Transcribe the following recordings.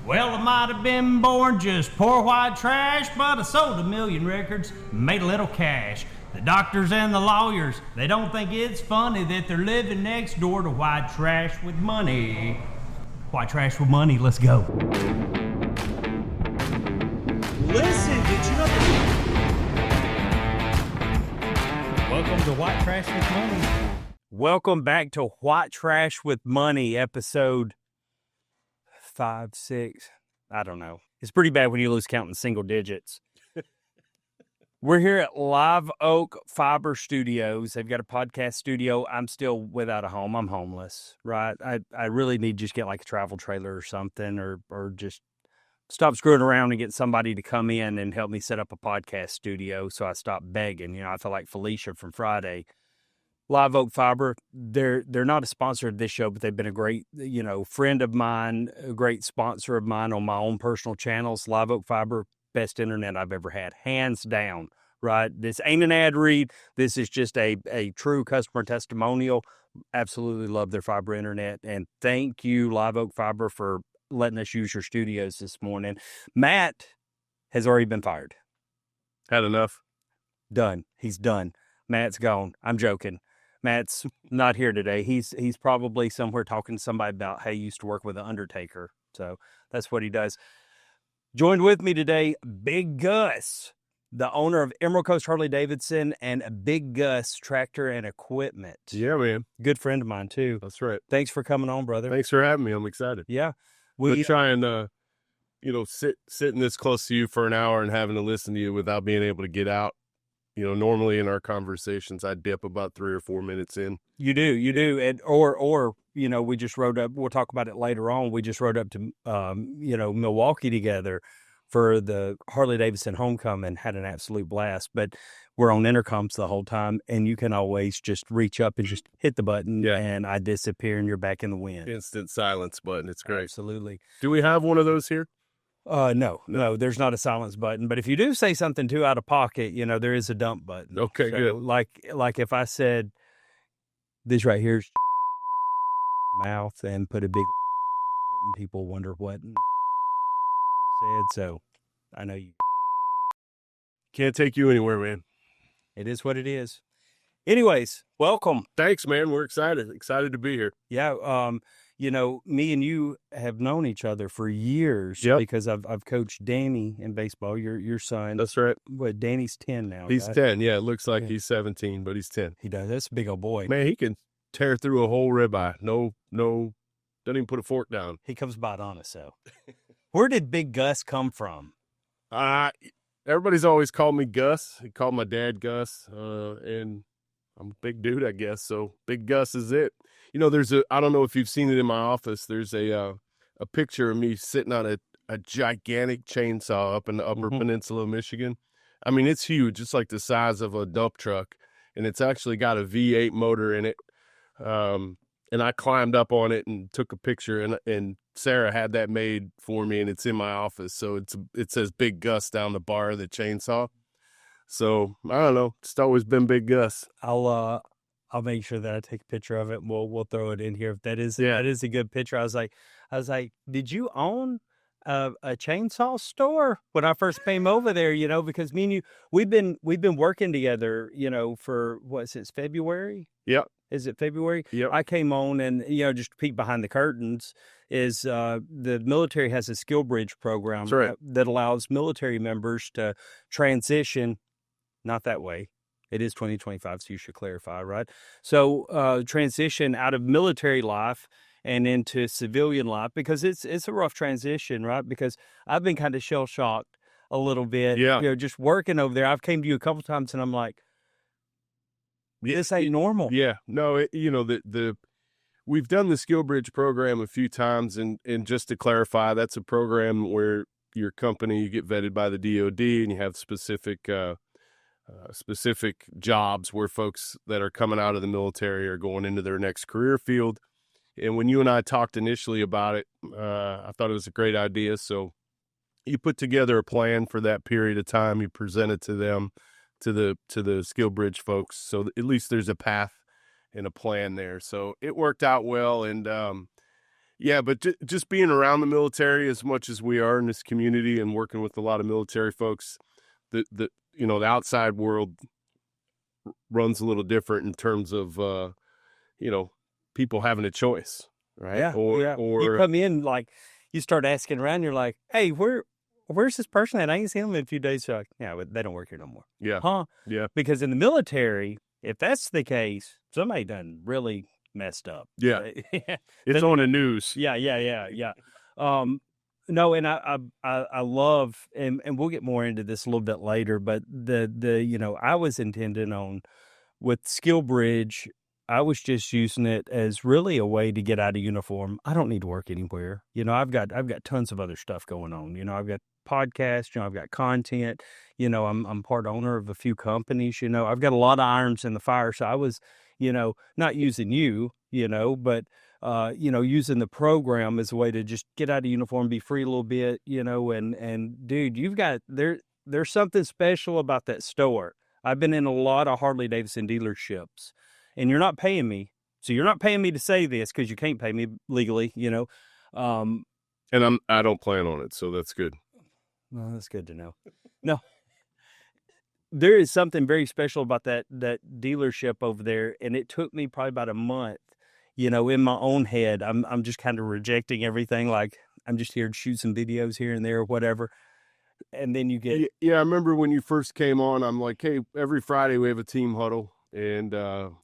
Well, I might have been born just poor white trash, but I sold 1 million records, made a little cash. The doctors and the lawyers, they don't think it's funny that they're living next door to white trash with money. White trash with money, let's go. Listen, did you know? Welcome to White Trash with Money. Welcome back to White Trash with Money, episode 5, 6, I don't know. It's pretty bad when you lose count in single digits. We're here at LiveOak Fiber Studios. They've got a podcast studio. I'm still without a home. I'm homeless, right? I really need to just get like a travel trailer or something, or just stop screwing around and get somebody to come in and help me set up a podcast studio. So I stopped begging. You know, I feel like Felicia from Friday. LiveOak Fiber, they're not a sponsor of this show, but they've been a great, friend of mine, a great sponsor of mine on my own personal channels. LiveOak Fiber, best internet I've ever had, hands down, right? This ain't an ad read. This is just a true customer testimonial. Absolutely love their fiber internet. And thank you, LiveOak Fiber, for letting us use your studios this morning. Matt has already been fired. Had enough. Done. He's done. Matt's gone. I'm joking. Matt's not here today. He's probably somewhere talking to somebody about how he used to work with an undertaker. So that's what he does. Joined with me today, Big Gus, the owner of Emerald Coast Harley-Davidson and Big Gus Tractor and Equipment. Yeah, man. Good friend of mine, too. That's right. Thanks for coming on, brother. Thanks for having me. I'm excited. Yeah. We try and, sitting this close to you for an hour and having to listen to you without being able to get out. Normally in our conversations, I dip about 3 or 4 minutes in. You do. And, or we just rode up, we'll talk about it later on. We just rode up to, Milwaukee together for the Harley-Davidson homecoming, had an absolute blast, but we're on intercoms the whole time, and you can always just reach up and just hit the button, and I disappear, and you're back in the wind. Instant silence button. It's great. Absolutely. Do we have one of those here? No, there's not a silence button, but if you do say something too out of pocket, there is a dump button. Okay, so, good. Like if I said this right here's mouth and put a big and people wonder what said. So I know you can't take you anywhere, man. It is what it is. Anyways, welcome. Thanks, man. We're excited to be here. Yeah. Me and you have known each other for years because I've coached Danny in baseball, your son. That's right. What, Danny's 10 now. He's 10. Yeah, it looks like he's 17, but he's 10. He does. That's a big old boy. Man, he can tear through a whole ribeye. No, doesn't even put a fork down. He comes by honest, so. Where did Big Gus come from? Everybody's always called me Gus. He called my dad Gus, and I'm a big dude, I guess. So Big Gus is it. I don't know if you've seen it in my office. There's a picture of me sitting on a gigantic chainsaw up in the Upper Peninsula of Michigan. I mean, it's huge. It's like the size of a dump truck, and it's actually got a V8 motor in it. And I climbed up on it and took a picture, and Sarah had that made for me, and it's in my office. So it says Big Gus down the bar of the chainsaw. So I don't know. It's always been Big Gus. I'll make sure that I take a picture of it. And we'll throw it in here. If that is a good picture. I was like, did you own a chainsaw store when I first came over there? Because me and you, we've been working together. For since February. Yep. Is it February? Yep. I came on and just to peek behind the curtains is the military has a Skillbridge program that allows military members to transition. Not that way. It is 2025, so you should clarify, right? So transition out of military life and into civilian life, because it's a rough transition, right? Because I've been kind of shell-shocked a little bit, just working over there. I've came to you a couple times, and I'm like, this ain't normal. Yeah, no, we've done the Skillbridge program a few times, and just to clarify, that's a program where your company, you get vetted by the DOD, and you have specific jobs where folks that are coming out of the military are going into their next career field. And when you and I talked initially about it, I thought it was a great idea. So you put together a plan for that period of time. You present it to them, to the Skillbridge folks. So at least there's a path and a plan there. So it worked out well. And Yeah, but just being around the military as much as we are in this community and working with a lot of military folks, the the outside world runs a little different in terms of people having a choice, right? Yeah, you come in, like, you start asking around, you're like, hey, where's this person at? I ain't seen them in a few days. So like, yeah, but they don't work here no more. Yeah. Huh? Yeah. Because in the military, if that's the case, somebody done really messed up. Yeah. It's on the news. Yeah. No, and I love, and we'll get more into this a little bit later, but I was intending on, with Skillbridge, I was just using it as really a way to get out of uniform. I don't need to work anywhere. I've got tons of other stuff going on. I've got podcasts, I've got content, I'm part owner of a few companies, I've got a lot of irons in the fire. So I was, not using you, but using the program as a way to just get out of uniform, be free a little bit, and dude, there's something special about that store. I've been in a lot of Harley Davidson dealerships, and you're not paying me. So you're not paying me to say this because you can't pay me legally, And I don't plan on it, so that's good. Well, that's good to know. No, there is something very special about that dealership over there, and it took me probably about a month. In my own head, I'm just kind of rejecting everything. Like, I'm just here to shoot some videos here and there or whatever. And then you get... Yeah, I remember when you first came on, I'm like, hey, every Friday we have a team huddle. And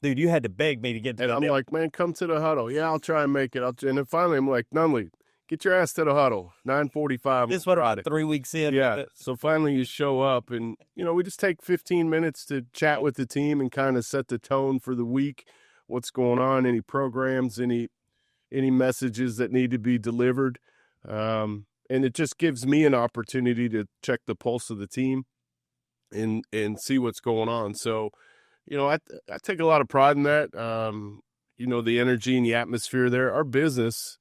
dude, you had to beg me to get to and I'm like, man, come to the huddle. Yeah, I'll try and make it. And then finally I'm like, Nunley, get your ass to the huddle. 9:45. This was Friday. 3 weeks in. Yeah. So finally you show up, and we just take 15 minutes to chat with the team and kind of set the tone for the week. What's going on, any programs, any messages that need to be delivered. And it just gives me an opportunity to check the pulse of the team and see what's going on. So, I take a lot of pride in that. The energy and the atmosphere there. Our business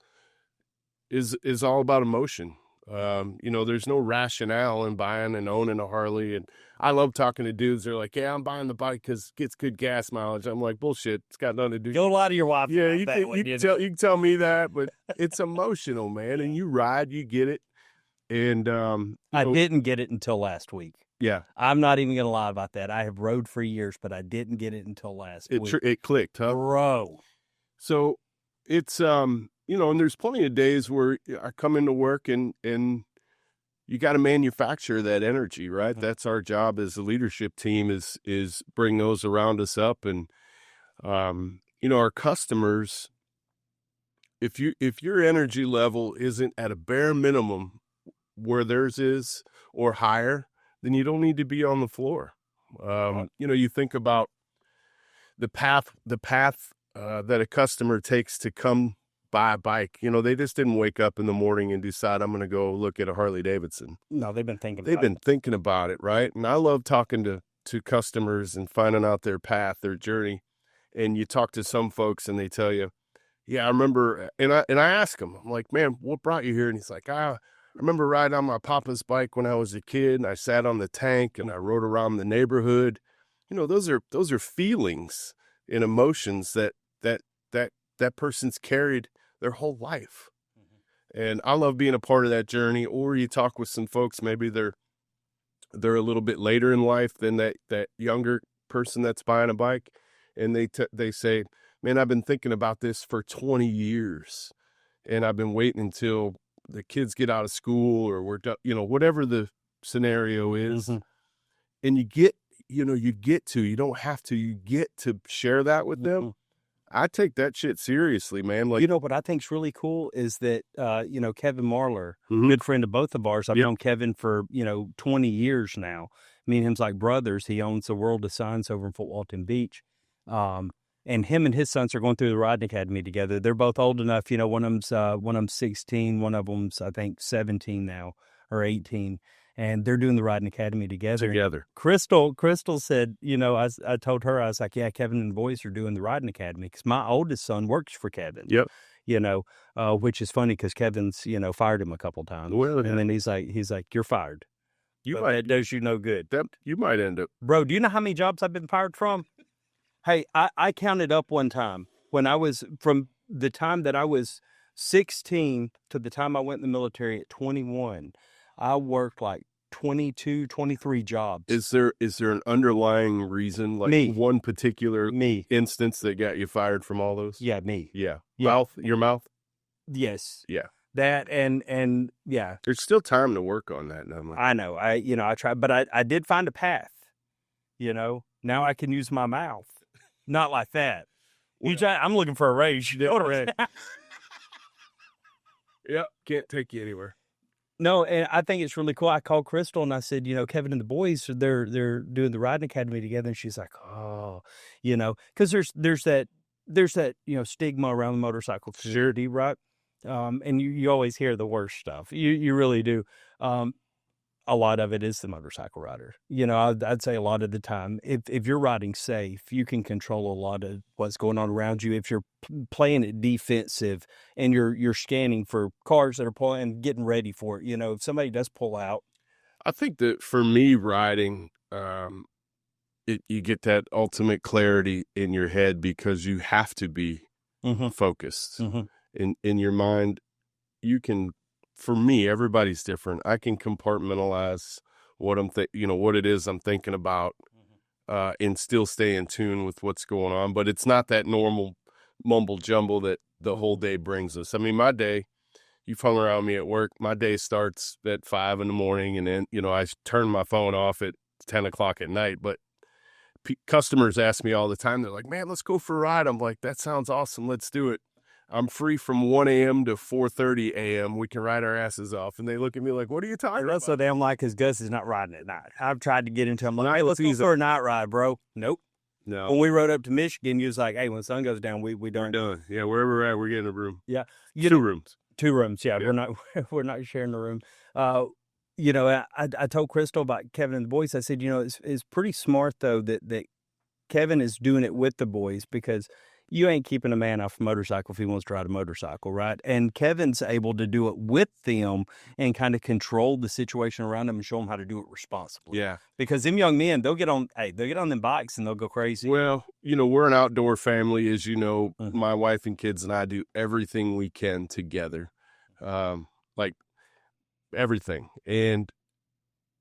is all about emotion. There's no rationale in buying and owning a Harley. And I love talking to dudes. They're like, yeah, I'm buying the bike because it gets good gas mileage. I'm like, bullshit. It's got nothing to do. Don't lie to your wife. Yeah, you can tell me that, but it's emotional, man. And you ride, you get it. And I didn't get it until last week. Yeah. I'm not even going to lie about that. I have rode for years, but I didn't get it until last week. It clicked, huh? Bro. So it's, and there's plenty of days where I come into work and you got to manufacture that energy, right? Mm-hmm. That's our job as a leadership team is bring those around us up. And, our customers, if your energy level isn't at a bare minimum where theirs is or higher, then you don't need to be on the floor. You think about the path that a customer takes to come buy a bike. They just didn't wake up in the morning and decide I'm going to go look at a Harley Davidson. No, they've been thinking about it, right? And I love talking to customers and finding out their path, their journey. And you talk to some folks and they tell you, yeah, I remember, and I ask him, I'm like, man, what brought you here? And he's like, I remember riding on my papa's bike when I was a kid, and I sat on the tank and I rode around the neighborhood. Those are feelings and emotions that person's carried their whole life. Mm-hmm. And I love being a part of that journey. Or you talk with some folks, maybe they're a little bit later in life than that younger person that's buying a bike, and they say, man, I've been thinking about this for 20 years, and I've been waiting until the kids get out of school or we're done, whatever the scenario is. Mm-hmm. And you get to share that with them. Mm-hmm. I take that shit seriously, man. Like, what I think's really cool is that, Kevin Marler, mm-hmm. good friend of both of ours. I've known Kevin for, 20 years now. Me and him's like brothers. He owns the World of Signs over in Fort Walton Beach. And him and his sons are going through the riding academy together. They're both old enough. One of them's 16. One of them's, I think, 17 now or 18. And they're doing the riding academy together. Crystal said, I told her, I was like, yeah, Kevin and the boys are doing the riding academy because my oldest son works for Kevin. Yep. Which is funny because Kevin's, fired him a couple times. Well, and then he's like, you're fired. That does you no good. You might end up. Bro, do you know how many jobs I've been fired from? Hey, I counted up one time when I was, from the time that I was 16 to the time I went in the military at 21, I worked like 22, 23 jobs. Is there an underlying reason, like Me. one particular Me. instance that got you fired from all those? Yeah, me. Yeah. Yeah. Your mouth? Yes. Yeah. That and yeah. There's still time to work on that. And I'm like, I know. I tried, but I did find a path. Now I can use my mouth. Not like that. I'm looking for a raise. You know what I'm saying? Yep, can't take you anywhere. No, and I think it's really cool. I called Crystal and I said, Kevin and the boys, they're doing the riding academy together, and she's like, oh, because there's that stigma around the motorcycle community, right? And you always hear the worst stuff. You really do. A lot of it is the motorcycle rider. I'd say a lot of the time, if you're riding safe, you can control a lot of what's going on around you. If you're playing it defensive and you're scanning for cars that are pulling and getting ready for it, if somebody does pull out. I think that for me, riding, you get that ultimate clarity in your head because you have to be focused in your mind. You can. For me, everybody's different. I can compartmentalize what what it is I'm thinking about, and still stay in tune with what's going on. But it's not that normal mumble jumble that the whole day brings us. I mean, my day, you've hung around me at work. My day starts at 5 a.m, and then I turn my phone off at 10 o'clock at night. But customers ask me all the time. They're like, "Man, let's go for a ride." I'm like, "That sounds awesome. Let's do it." I'm free from 1 a.m. to 4:30 a.m. We can ride our asses off. And they look at me like, what are you talking about? That's so damn like because Gus is not riding at night. I've tried to get into him. Like, hey, let's go for a night ride, bro. Nope. No. When we rode up to Michigan, he was like, hey, when the sun goes down, we're done. Yeah, wherever we're at, we're getting a room. Yeah. 2 rooms. 2 rooms, yeah. We're not sharing the room. I told Crystal about Kevin and the boys. I said, it's pretty smart, though, that Kevin is doing it with the boys because you ain't keeping a man off a motorcycle if he wants to ride a motorcycle, right? And Kevin's able to do it with them and kind of control the situation around them and show them how to do it responsibly. Yeah. Because them young men, they'll get on them bikes and they'll go crazy. Well, we're an outdoor family, as you know. My wife and kids and I do everything we can together, like everything. And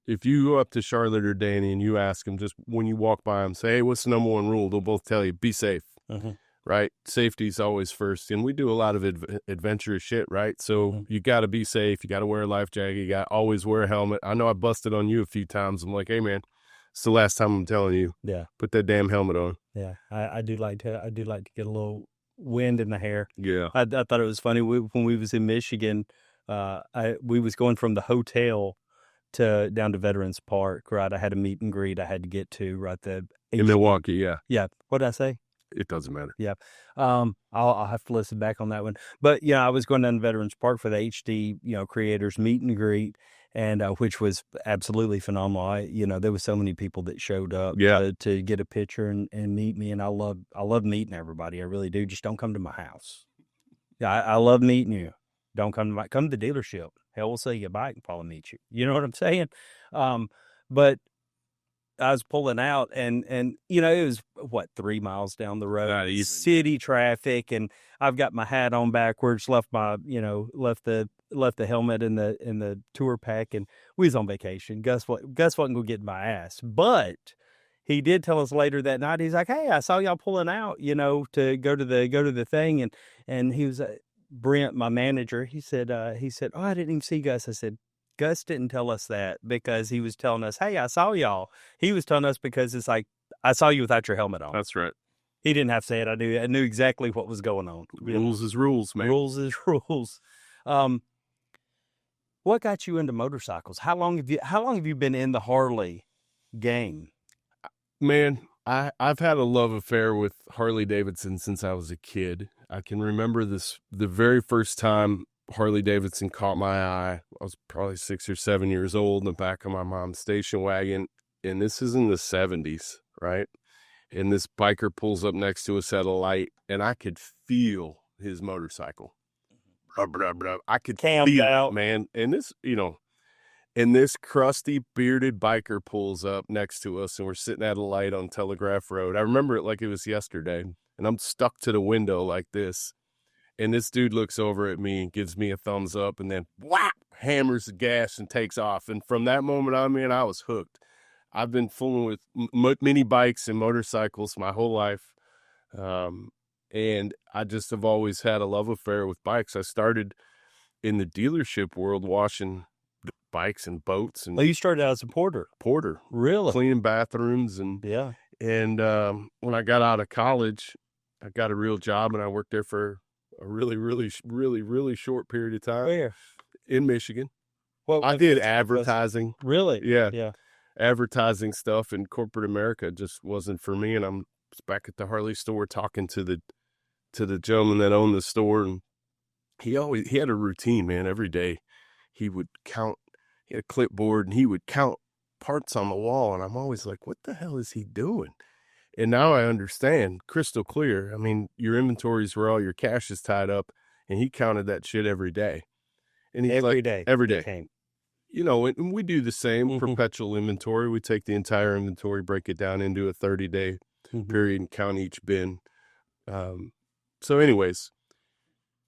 if you go up to Charlotte or Danny and you ask them, just when you walk by them, say, hey, what's the number one rule? They'll both tell you, be safe. Right? Safety's always first. And we do a lot of adventurous shit, right? So you got to be safe. You got to wear a life jacket. You got to always wear a helmet. I know I busted on you a few times. I'm like, hey, man, it's the last time I'm telling you. Yeah. Put that damn helmet on. Yeah. I do like to get a little wind in the hair. Yeah. I thought it was funny. When we was in Michigan, we was going from the hotel down to Veterans Park, right? I had a meet and greet I had to get to, right? In Milwaukee, yeah. Yeah. What did I say? It doesn't matter. Yeah. I'll have to listen back on that one. But, I was going down to Veterans Park for the HD, creators meet and greet, and which was absolutely phenomenal. There was so many people that showed up to get a picture and meet me. And I love meeting everybody. I really do. Just don't come to my house. Yeah. I love meeting you. Don't come to the dealership. Hell, we'll sell you a bike and probably meet you. You know what I'm saying? But I was pulling out and it was 3 miles down the road, city traffic, and I've got my hat on backwards, left the helmet in the tour pack, and we was on vacation. Gus wasn't gonna get my ass, but he did tell us later that night. He's like, hey, I saw y'all pulling out, to go to the thing, and he was Brent, my manager. He said, oh, I didn't even see Gus. I said, Gus didn't tell us that because he was telling us, hey, I saw y'all. He was telling us because it's like, I saw you without your helmet on. That's right. He didn't have to say it. I knew exactly what was going on. Rules is rules, man. Rules is rules. What got you into motorcycles? How long have you been in the Harley game? Man, I've had a love affair with Harley Davidson since I was a kid. I can remember the very first time Harley Davidson caught my eye. I was probably 6 or 7 years old in the back of my mom's station wagon. And this is in the 70s, right? And this biker pulls up next to us at a light, and I could feel his motorcycle. Blah, blah, blah. I could feel it, man. And this, and this crusty, bearded biker pulls up next to us, and we're sitting at a light on Telegraph Road. I remember it like it was yesterday, and I'm stuck to the window like this. And this dude looks over at me and gives me a thumbs up, and then whap, hammers the gas and takes off. And from that moment on, man, I was hooked. I've been fooling with mini bikes and motorcycles my whole life. And I just have always had a love affair with bikes. I started in the dealership world washing bikes and boats. And well, you started out as a porter. Really? Cleaning bathrooms. Yeah. And when I got out of college, I got a real job, and I worked there for a really short period of time. Where? In Michigan. Well, I did advertising. Really? Yeah. Advertising stuff in corporate America just wasn't for me. And I'm back at the Harley store talking to the gentleman that owned the store, and he had a routine, man. Every day he would count. He had a clipboard, and he would count parts on the wall, and I'm always like, what the hell is he doing? And now I understand crystal clear. I mean, your inventory is where all your cash is tied up, and he counted that shit every day. And he's every day. Okay. You know, and we do the same perpetual inventory. We take the entire inventory, break it down into a 30-day period, and count each bin. So anyways,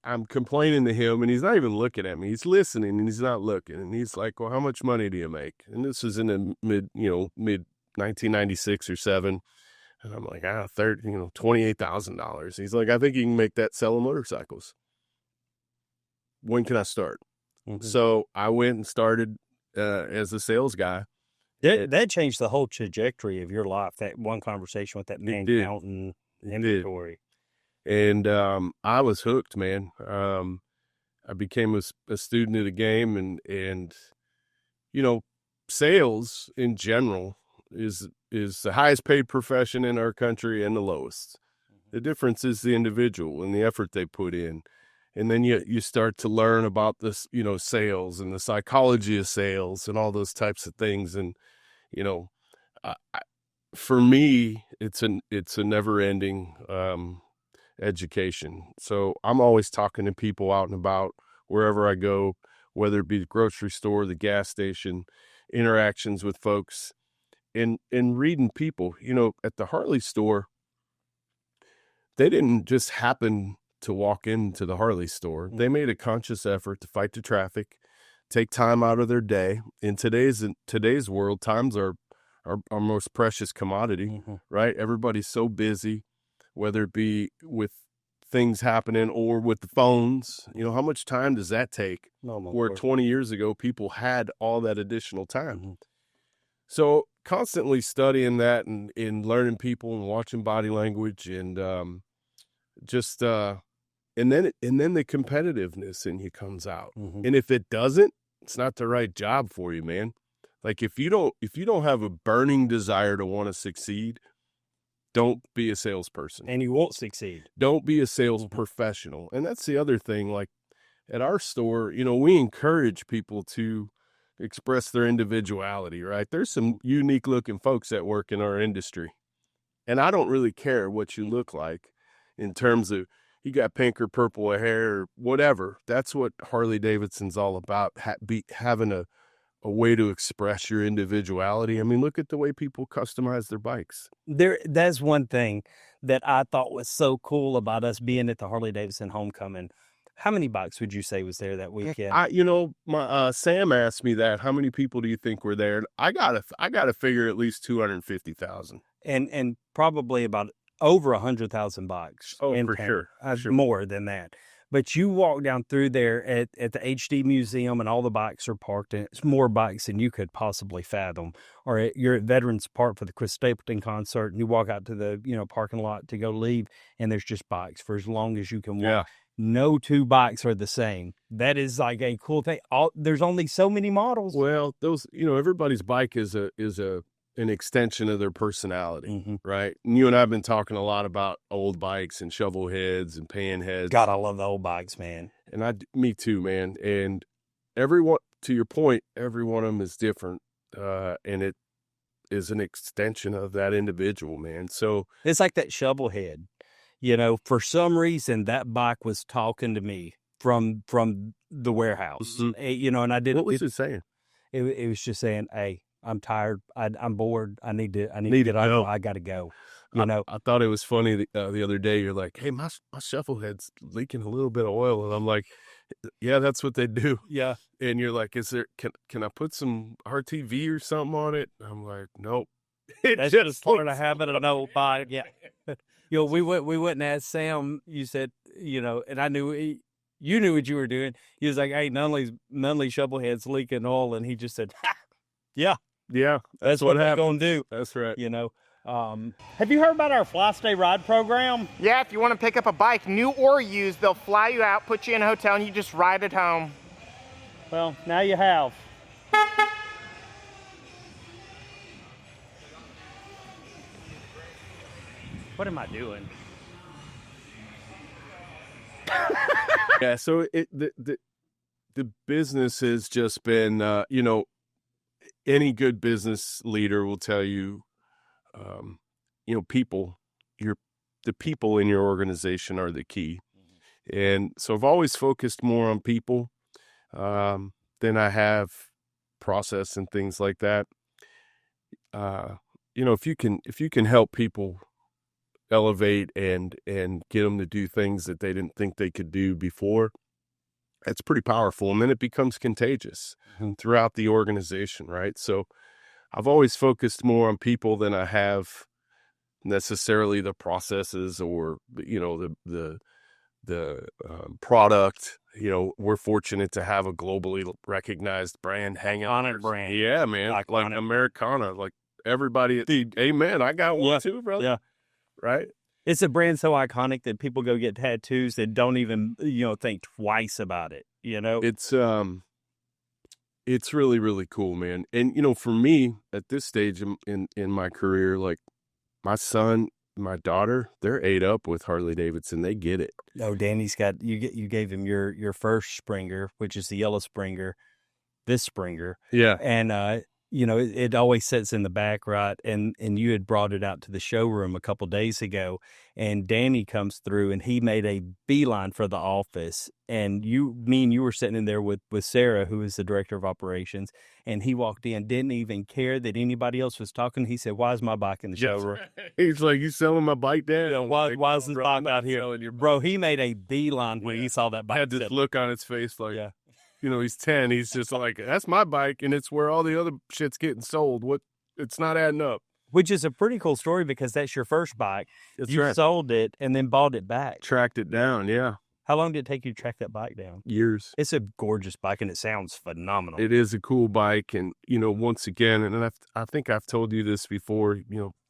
I'm complaining to him, and he's not even looking at me. He's listening, and he's not looking. And he's like, well, how much money do you make? And this is in the mid 1996 or 7. And I'm like, $28,000. He's like, I think you can make that selling motorcycles. When can I start? So I went and started as a sales guy. That changed the whole trajectory of your life, that one conversation with that man counting inventory. And I was hooked, man. I became a student of the game, and you know, sales in general is the highest paid profession in our country and the lowest. The difference is the individual and the effort they put in. And then you start to learn about this, you know, sales and the psychology of sales and all those types of things. And, you know, for me, it's a never ending education. So I'm always talking to people out and about wherever I go, whether it be the grocery store, the gas station, interactions with folks, and reading people. You know, at the Harley store, they didn't just happen to walk into the Harley store. They made a conscious effort to fight the traffic, take time out of their day. In today's world, times are our most precious commodity, right? Everybody's so busy, whether it be with things happening or with the phones. You know, how much time does that take? Where 20 years ago, people had all that additional time. So constantly studying that and learning people and watching body language and and then the competitiveness in you comes out. And if it doesn't, it's not the right job for you, man. Like if you don't have a burning desire to want to succeed, don't be a salesperson. And you won't succeed. Don't be a sales professional. And that's the other thing. Like at our store, you know, we encourage people to express their individuality, right? There's some unique looking folks that work in our industry. And I don't really care what you look like in terms of you got pink or purple hair or whatever. That's what Harley Davidson's all about, having a way to express your individuality. I mean, look at the way people customize their bikes. That's one thing that I thought was so cool about us being at the Harley Davidson homecoming. How many bikes would you say was there that weekend? My Sam asked me that. How many people do you think were there? I gotta figure at least 250,000, and probably about over 100,000 bikes. Oh, for sure. More than that. But you walk down through there at the HD Museum, and all the bikes are parked, and it's more bikes than you could possibly fathom. Or you're at Veterans Park for the Chris Stapleton concert, and you walk out to the parking lot to go leave, and there's just bikes for as long as you can walk. Yeah. No two bikes are the same. That is like a cool thing. There's only so many models. Well, those, everybody's bike is an extension of their personality, right? And you and I have been talking a lot about old bikes and shovel heads and pan heads. God, I love the old bikes, man. And me too, man. And everyone, to your point, every one of them is different, and it is an extension of that individual, man. So it's like that shovel head. For some reason, that bike was talking to me from the warehouse. And I didn't. What was it saying? It was just saying, "Hey, I'm tired. I'm bored. I need to get out. I got to go." I thought it was funny the other day. You're like, hey, my shuffle head's leaking a little bit of oil. And I'm like, yeah, that's what they do. Yeah. And you're like, can I put some RTV or something on it? I'm like, nope. That's just part of having an old bike. Yeah. We went and asked Sam, you said, and I knew you knew what you were doing. He was like, hey, Nunley shovel head's leaking oil. And he just said, yeah. Yeah. That's what they're going to do. That's right. Have you heard about our Fly Stay Ride program? Yeah, if you want to pick up a bike, new or used, they'll fly you out, put you in a hotel, and you just ride it home. Well, now you have. What am I doing? Yeah, so the business has just been, any good business leader will tell you, people, the people in your organization are the key. And so I've always focused more on people than I have process and things like that. If you can help people elevate and get them to do things that they didn't think they could do before, it's pretty powerful. And then it becomes contagious throughout the organization, right? So I've always focused more on people than I have necessarily the processes or, the product. We're fortunate to have a globally recognized brand hanging on it. Brand. Yeah, man. Like Americana, like everybody. Amen. I got one too, brother. Yeah. Right. It's a brand so iconic that people go get tattoos that don't even, think twice about it. It's really, really cool, man. And, for me at this stage in my career, like my son, my daughter, they're ate up with Harley Davidson. They get it. Oh, Danny's got, you gave him your first Springer, which is the yellow Springer, this Springer. Yeah. And, it always sits in the back, right? And you had brought it out to the showroom a couple days ago, and Danny comes through, and he made a beeline for the office. And you were sitting in there with Sarah, who is the director of operations, and he walked in, didn't even care that anybody else was talking. He said, "Why is my bike in the showroom?" He's like, "You selling my bike, Dad? Why is this bike out here?" Bro, he made a beeline when he saw that bike. I had this look on his face like, yeah. He's 10. He's just like, that's my bike, and it's where all the other shit's getting sold. It's not adding up. Which is a pretty cool story because that's your first bike. You sold it and then bought it back. Tracked it down, yeah. How long did it take you to track that bike down? Years. It's a gorgeous bike, and it sounds phenomenal. It is a cool bike, and, once again, and I think I've told you this before,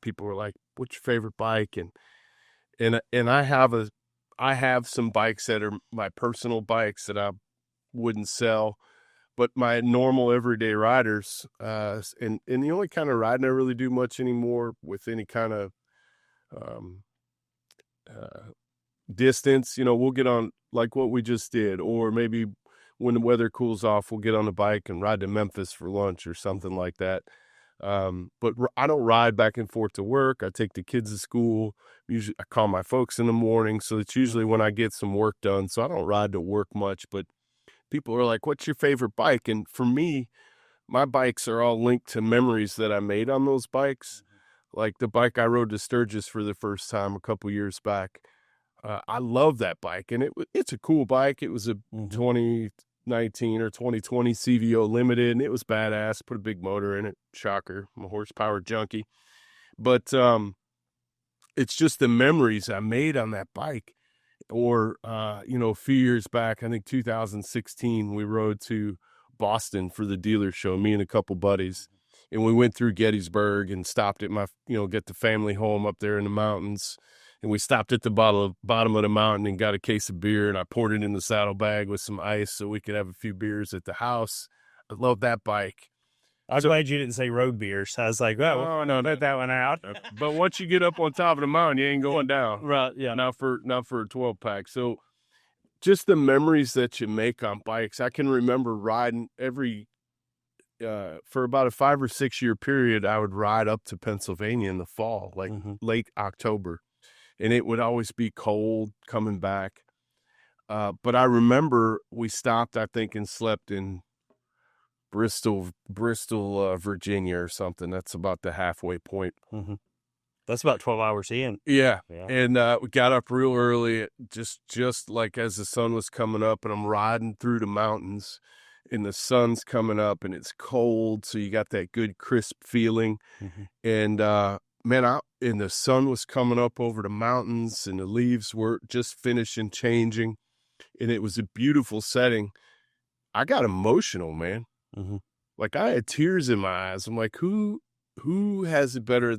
people were like, what's your favorite bike? And I have some bikes that are my personal bikes that I wouldn't sell, but my normal everyday riders, and the only kind of riding I really do much anymore with any kind of distance, we'll get on like what we just did, or maybe when the weather cools off, we'll get on the bike and ride to Memphis for lunch or something like that. But I don't ride back and forth to work. I take the kids to school. Usually I call my folks in the morning, so it's usually when I get some work done. So I don't ride to work much, but people are like, what's your favorite bike? And for me, my bikes are all linked to memories that I made on those bikes. Like the bike I rode to Sturgis for the first time a couple years back. I love that bike, and it's a cool bike. It was a 2019 or 2020 CVO Limited, and it was badass. Put a big motor in it. Shocker. I'm a horsepower junkie. But it's just the memories I made on that bike. Or, a few years back, I think 2016, we rode to Boston for the dealer show, me and a couple buddies. And we went through Gettysburg and stopped at get the family home up there in the mountains. And we stopped at the bottom of the mountain and got a case of beer. And I poured it in the saddlebag with some ice so we could have a few beers at the house. I love that bike. I'm glad you didn't say road beers. I was like, oh no, let that one out. But once you get up on top of the mountain, you ain't going down. Right, yeah. Not for a 12-pack. So just the memories that you make on bikes. I can remember riding for about a 5 or 6 year period, I would ride up to Pennsylvania in the fall, like late October. And it would always be cold coming back. But I remember we stopped, I think, and slept in Bristol, Virginia or something. That's about the halfway point. That's about 12 hours in. Yeah. Yeah. And we got up real early, just like as the sun was coming up, and I'm riding through the mountains, and the sun's coming up, and it's cold, so you got that good crisp feeling. Mm-hmm. And man, and the sun was coming up over the mountains, and the leaves were just finishing changing, and it was a beautiful setting. I got emotional, man. Mm-hmm. Like, I had tears in my eyes. I'm like, who has it better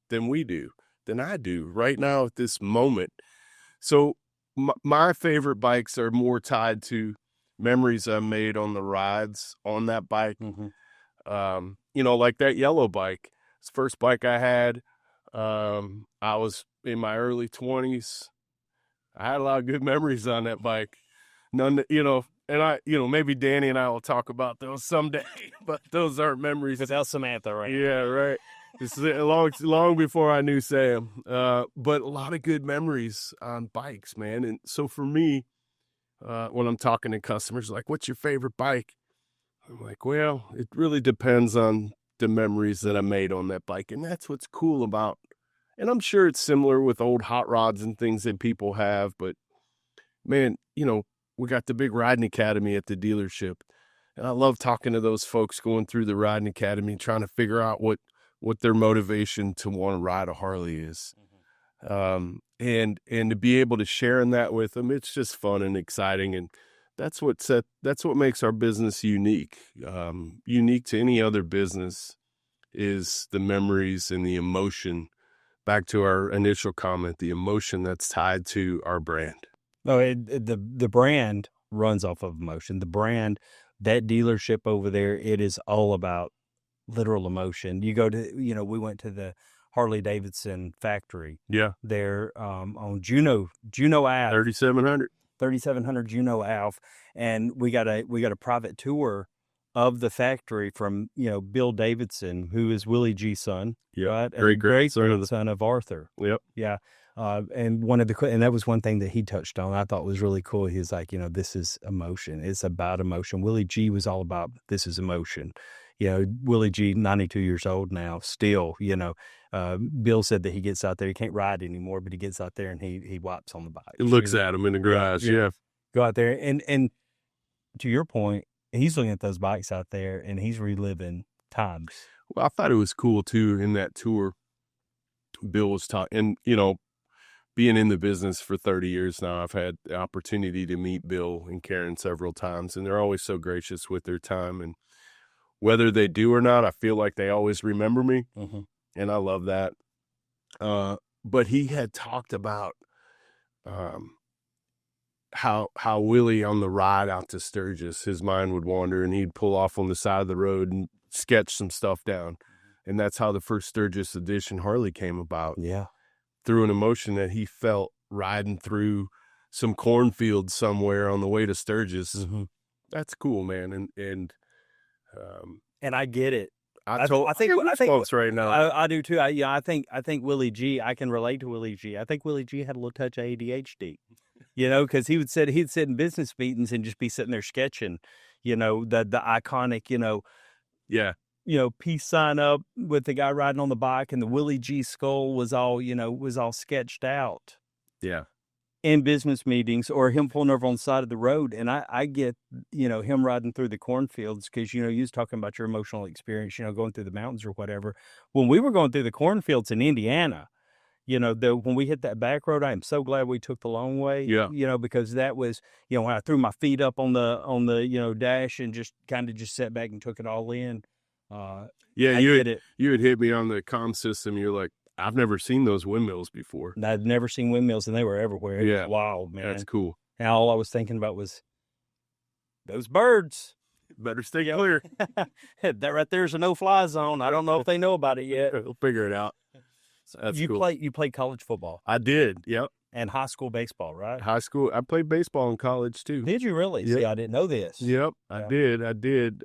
than we do, than I do right now at this moment? So my favorite bikes are more tied to memories I made on the rides on that bike. Mm-hmm. You know, like that yellow bike. It's the first bike I had. I was in my early 20s. I had a lot of good memories on that bike. None, you know, and maybe Danny and I will talk about those someday, but those aren't memories. Without Samantha, right? Yeah, right. This is long before I knew Sam. But a lot of good memories on bikes, man. And so for me, when I'm talking to customers, like, what's your favorite bike? I'm like, well, it really depends on the memories that I made on that bike. And that's what's cool about, and I'm sure it's similar with old hot rods and things that people have, but man, we got the big riding academy at the dealership. And I love talking to those folks going through the riding academy, trying to figure out what their motivation to want to ride a Harley is. And to be able to share in that with them, it's just fun and exciting. And that's what makes our business unique. Unique to any other business is the memories and the emotion. Back to our initial comment, the emotion that's tied to our brand. No, the brand runs off of emotion. The brand, that dealership over there, it is all about literal emotion. You go to, we went to the Harley Davidson factory. Yeah. There on Juneau Ave. 3700 Juneau Ave. And we got a private tour of the factory from, Bill Davidson, who is Willie G's son. Yeah. Right? Great son of Arthur. Yep. Yeah. And that was one thing that he touched on I thought was really cool. He was like, this is emotion. It's about emotion. Willie G was all about, this is emotion. Willie G, 92 years old now, still, Bill said that he gets out there, he can't ride anymore, but he gets out there and he wipes on the bike. He looks at him in the garage. Yeah. Go out there. And to your point, he's looking at those bikes out there and he's reliving times. Well, I thought it was cool too in that tour. Bill was talking, and, being in the business for 30 years now, I've had the opportunity to meet Bill and Karen several times, and they're always so gracious with their time. And whether they do or not, I feel like they always remember me, and I love that. But he had talked about how Willie on the ride out to Sturgis, his mind would wander, and he'd pull off on the side of the road and sketch some stuff down. And that's how the first Sturgis edition Harley came about. Yeah. Through an emotion that he felt riding through some cornfields somewhere on the way to Sturgis. That's cool, man. And I get it. I think folks right now. I do too. I think Willie G, I can relate to Willie G. I think Willie G had a little touch of ADHD, because he'd sit in business meetings and just be sitting there sketching, the iconic, yeah. Peace sign up with the guy riding on the bike, and the Willie G skull was all sketched out. Yeah. In business meetings, or him pulling over on the side of the road. And I get, him riding through the cornfields because, you was talking about your emotional experience, going through the mountains or whatever. When we were going through the cornfields in Indiana, when we hit that back road, I am so glad we took the long way. Yeah. Because that was, when I threw my feet up on the dash and just kind of just sat back and took it all in. You had hit me on the comm system. You're like, I've never seen those windmills before. I'd never seen windmills, and they were everywhere. It was wild, man. That's cool. And all I was thinking about was those birds. Better stay clear. That right there is a no-fly zone. I don't know if they know about it yet. We'll figure it out. That's cool. You played college football. I did. Yep. And high school baseball, right? High school. I played baseball in college too. Did you really? Yep. See, I didn't know this. Yep. I did.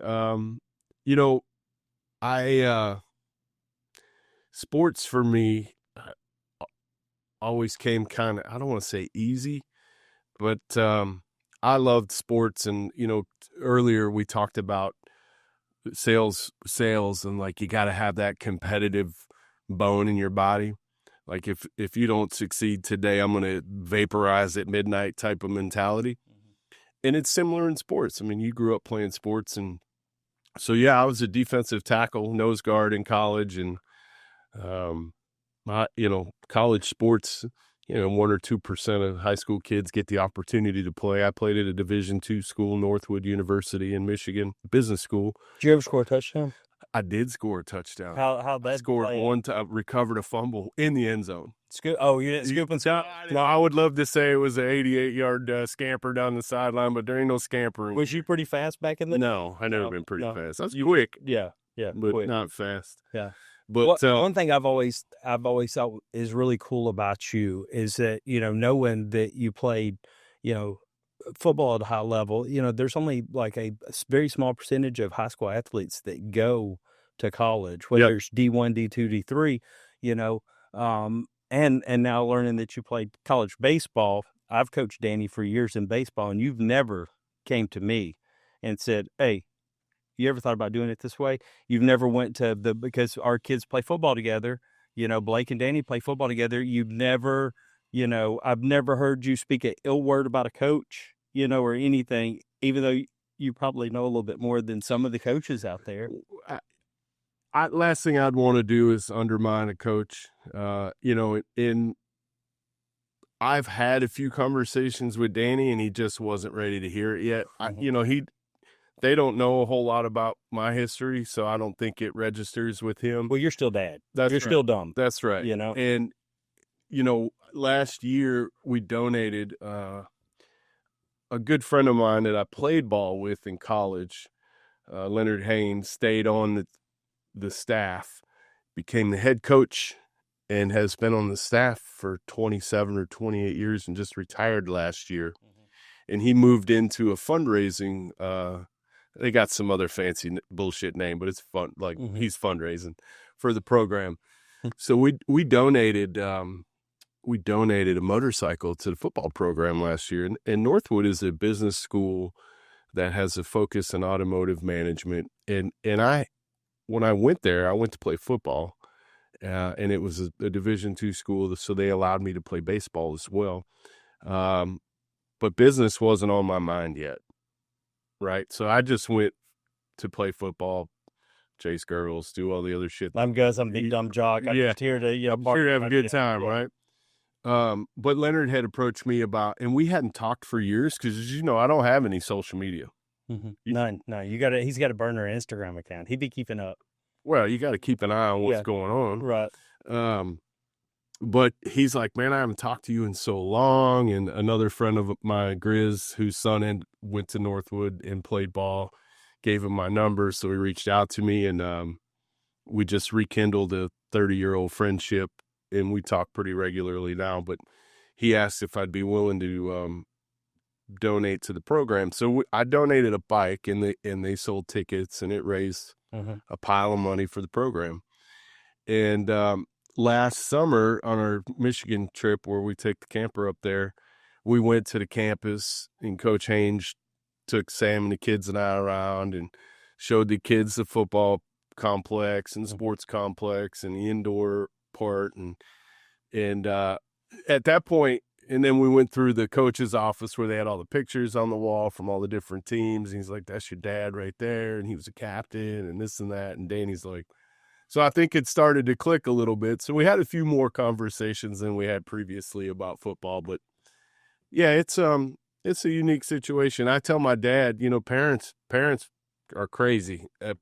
Sports for me always came kind of, I don't want to say easy, but I loved sports. And, earlier we talked about sales and like you got to have that competitive bone in your body. Like if you don't succeed today, I'm going to vaporize at midnight type of mentality. And it's similar in sports. I mean, you grew up playing sports, and so yeah, I was a defensive tackle, nose guard in college, and college sports, 1 or 2% of high school kids get the opportunity to play. I played at a Division II school, Northwood University in Michigan, business school. Did you ever score a touchdown? I did score a touchdown. How that I scored one time, recovered a fumble in the end zone. You didn't scoop and scoop? No, I would love to say it was an 88-yard scamper down the sideline, but there ain't no scampering. Was you pretty fast back in the? No, I never been pretty fast. I was quick. Yeah, but quick. not fast. Yeah. But one thing I've always thought is really cool about you is that, knowing that you played, football at a high level, there's only like a very small percentage of high school athletes that go to college, whether it's D1, D2, D3, and now learning that you played college baseball. I've coached Danny for years in baseball, and you've never came to me and said, hey, you ever thought about doing it this way? You've never went to because our kids play football together, Blake and Danny play football together. You've never, I've never heard you speak an ill word about a coach, or anything, even though you probably know a little bit more than some of the coaches out there. Last thing I'd want to do is undermine a coach. I've had a few conversations with Danny, and he just wasn't ready to hear it yet. They don't know a whole lot about my history, so I don't think it registers with him. Well, you're still dad. You're still dumb. That's right. And last year we donated. A good friend of mine that I played ball with in college, Leonard Haynes, stayed on the staff, became the head coach, and has been on the staff for 27 or 28 years and just retired last year. And he moved into a fundraising, they got some other fancy bullshit name, but it's fun. Like he's fundraising for the program. So we donated a motorcycle to the football program last year. And Northwood is a business school that has a focus in automotive management. And when I went there, I went to play football, and it was a Division II school, so they allowed me to play baseball as well. But business wasn't on my mind yet, right? So I just went to play football, chase girls, do all the other shit. I'm Gus. I'm big dumb jock. I'm just here to here to have a good time, right? But Leonard had approached me about, and we hadn't talked for years because, I don't have any social media. None. He's got a burner Instagram account. He'd be keeping up. Well, you got to keep an eye on what's going on. Right. But he's like, man, I haven't talked to you in so long. And another friend of mine, Grizz, whose son went to Northwood and played ball, gave him my number. So he reached out to me, and we just rekindled a 30-year-old friendship, and we talk pretty regularly now. But he asked if I'd be willing to donate to the program. So I donated a bike, and they sold tickets, and it raised a pile of money for the program. And last summer on our Michigan trip where we take the camper up there, we went to the campus, and Coach Haynes took Sam and the kids and I around and showed the kids the football complex and sports complex and the indoor part. And at that point, and then we went through the coach's office where they had all the pictures on the wall from all the different teams. And he's like, that's your dad right there. And he was a captain and this and that. And Danny's like, so I think it started to click a little bit. So we had a few more conversations than we had previously about football. But yeah, it's a unique situation. I tell my dad, parents are crazy at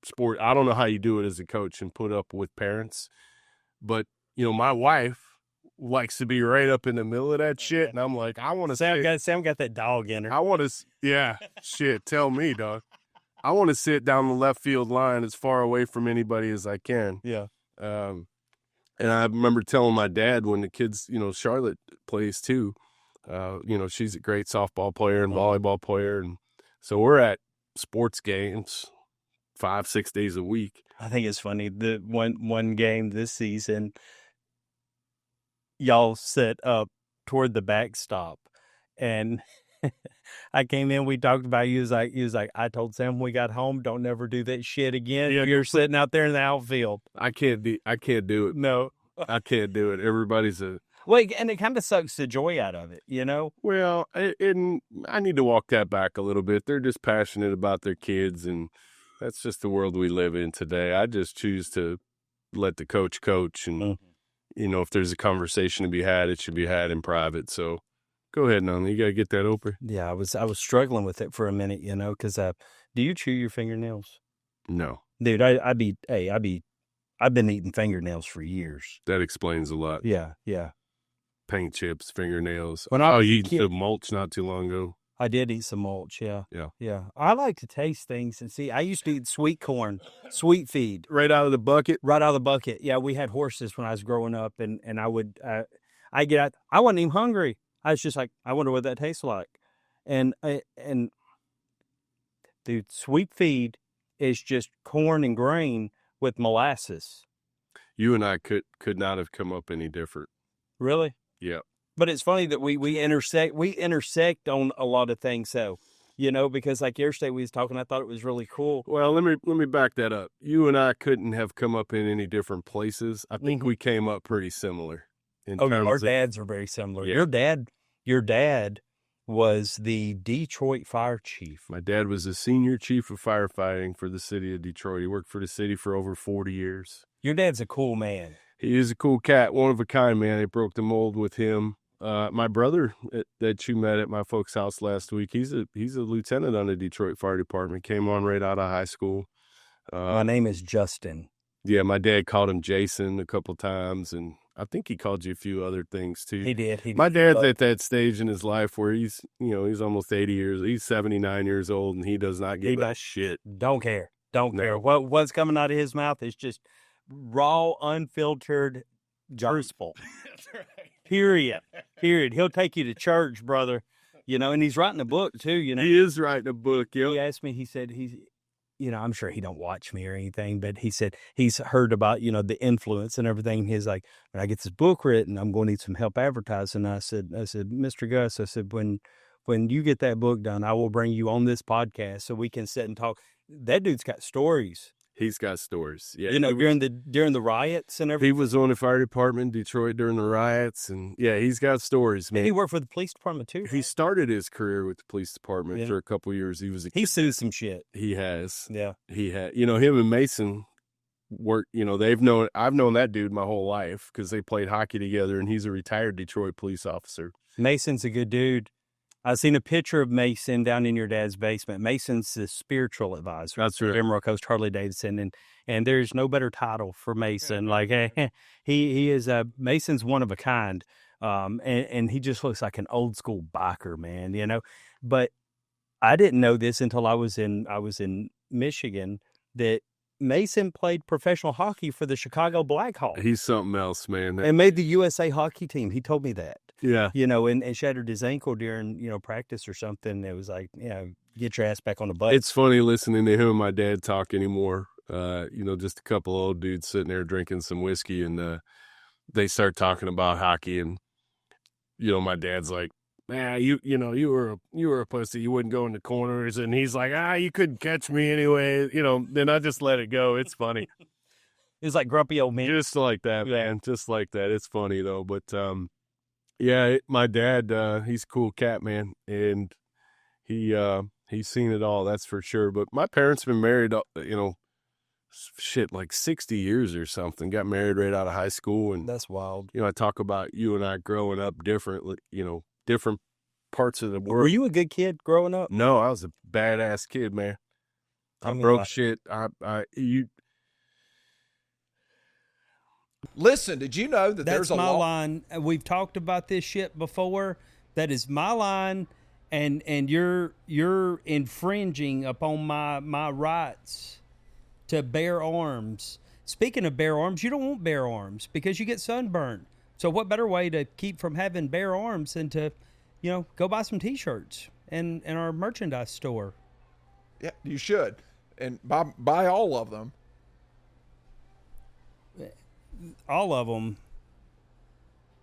sport. I don't know how you do it as a coach and put up with parents. But, my wife likes to be right up in the middle of that shit. And I'm like, I want to Sam got that dog in her. I want to, shit, tell me, dog. I want to sit down the left field line as far away from anybody as I can. Yeah. And I remember telling my dad when the kids, Charlotte plays too, she's a great softball player and volleyball player. And so we're at sports games 5-6 days a week. I think it's funny. The one game this season, y'all set up toward the backstop, and I came in. We talked about you. He was like, I told Sam when we got home, don't never do that shit again. Yeah. You're sitting out there in the outfield. I can't do it. No. I can't do it. Everybody's a Well, and it kind of sucks the joy out of it, you know? well, and I need to walk that back a little bit. They're just passionate about their kids, and that's just the world we live in today. I just choose to let the coach, and if there's a conversation to be had, it should be had in private. So go ahead, Nana. You got to get that open. Yeah, I was struggling with it for a minute, because do you chew your fingernails? No. Dude, I've been eating fingernails for years. That explains a lot. Yeah. Paint chips, fingernails. You eat the mulch not too long ago. I did eat some mulch, yeah. Yeah. I like to taste things and see. I used to eat sweet corn, sweet feed. Right out of the bucket? Right out of the bucket. Yeah, we had horses when I was growing up, and I would, I get out, I wasn't even hungry. I was just like, I wonder what that tastes like. And dude, sweet feed is just corn and grain with molasses. You and I could not have come up any different. Really? Yeah. But it's funny that we intersect on a lot of things, though, because like yesterday we was talking, I thought it was really cool. Well, let me back that up. You and I couldn't have come up in any different places. I think we came up pretty similar. Our dads are very similar. Yeah. Your dad was the Detroit fire chief. My dad was the senior chief of firefighting for the city of Detroit. He worked for the city for over 40 years. Your dad's a cool man. He is a cool cat, one of a kind, man. They broke the mold with him. My brother that you met at my folks' house last week, he's a lieutenant on the Detroit Fire Department. Came on right out of high school. My name is Justin. Yeah, my dad called him Jason a couple times, and I think he called you a few other things too. He did. My dad's at that stage in his life where he's almost 80 years. He's 79 years old, and he does not give a shit. Don't care. Care. What's coming out of his mouth is just raw, unfiltered, truthful. That's right. Period. He'll take you to church, brother. And he's writing a book too. He is writing a book. Yep. He asked me. He said I'm sure he don't watch me or anything, but he said he's heard about the influence and everything. He's like, when I get this book written, I'm going to need some help advertising. I said, Mr. Gus, I said, when you get that book done, I will bring you on this podcast so we can sit and talk. That dude's got stories. He's got stories. Yeah. During the riots and everything. He was on the fire department in Detroit during the riots, and yeah, he's got stories, man. And he worked for the police department too. Right? He started his career with the police department for a couple of years. He's sued some shit. He has. Yeah. He had. Him and Mason worked. I've known that dude my whole life because they played hockey together, and he's a retired Detroit police officer. Mason's a good dude. I've seen a picture of Mason down in your dad's basement. Mason's the spiritual advisor. That's right. Emerald Coast Harley Davidson, and there's no better title for Mason. Like he is Mason's one of a kind, and he just looks like an old school biker, man. But I didn't know this until I was in Michigan that Mason played professional hockey for the Chicago Blackhawks. He's something else, man. And made the USA hockey team. He told me that. Yeah. And shattered his ankle during, practice or something. It was like, get your ass back on the bus. It's funny listening to him and my dad talk anymore. Just a couple old dudes sitting there drinking some whiskey, and they start talking about hockey, and my dad's like, you were a pussy. You wouldn't go in the corners, and he's like, you couldn't catch me anyway. Then I just let it go. It's funny. It's like grumpy old man. Just like that, man. Just like that. It's funny though, but my dad, he's a cool cat, man, and he's seen it all. That's for sure. But my parents have been married, like 60 years or something. Got married right out of high school, and that's wild. I talk about you and I growing up differently. Different parts of the world. Were you a good kid growing up? No, I was a badass kid, man. I broke shit. Listen, did you know that there's a law? That's my line. We've talked about this shit before. That is my line, and you're infringing upon my rights to bear arms. Speaking of bear arms, you don't want bear arms because you get sunburned. So what better way to keep from having bare arms than to, go buy some T-shirts in our merchandise store? Yeah, you should, and buy all of them. All of them.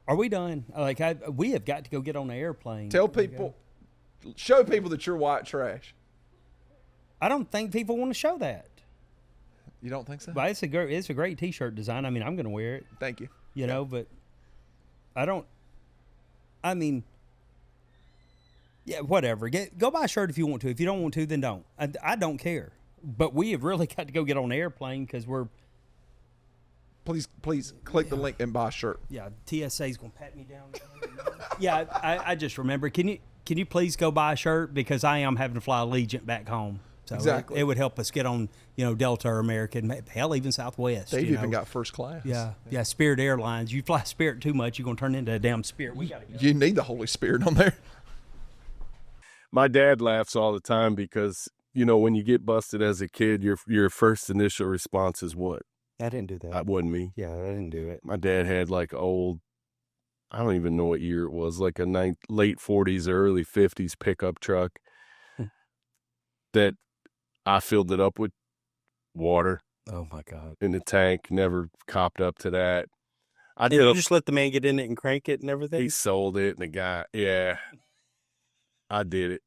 Are we done? Like we have got to go get on the airplane. Tell people, show people that you're white trash. I don't think people want to show that. You don't think so? But it's a great T-shirt design. I mean, I'm going to wear it. Thank you. you know, but I mean, yeah, whatever. Go buy a shirt if you want to. If you don't want to, then don't. I don't care. But we have really got to go get on the airplane because we're. Please click the link and buy a shirt. Yeah, TSA's gonna pat me down. Yeah, I just remember. Can you please go buy a shirt because I am having to fly Allegiant back home. So exactly. It would help us get on, Delta or American, hell, even Southwest. They've even got first class. Yeah, Spirit Airlines. You fly Spirit too much, you're gonna turn into a damn Spirit. We gotta go. You need the Holy Spirit on there. My dad laughs all the time because, when you get busted as a kid, your first initial response is what? I didn't do that. That wasn't me. Yeah, I didn't do it. My dad had like old, I don't even know what year it was, like a late 40s, early 50s pickup truck that I filled it up with water. Oh my God. In the tank, never copped up to that. Did you just let the man get in it and crank it and everything? He sold it, and the guy, yeah, I did it.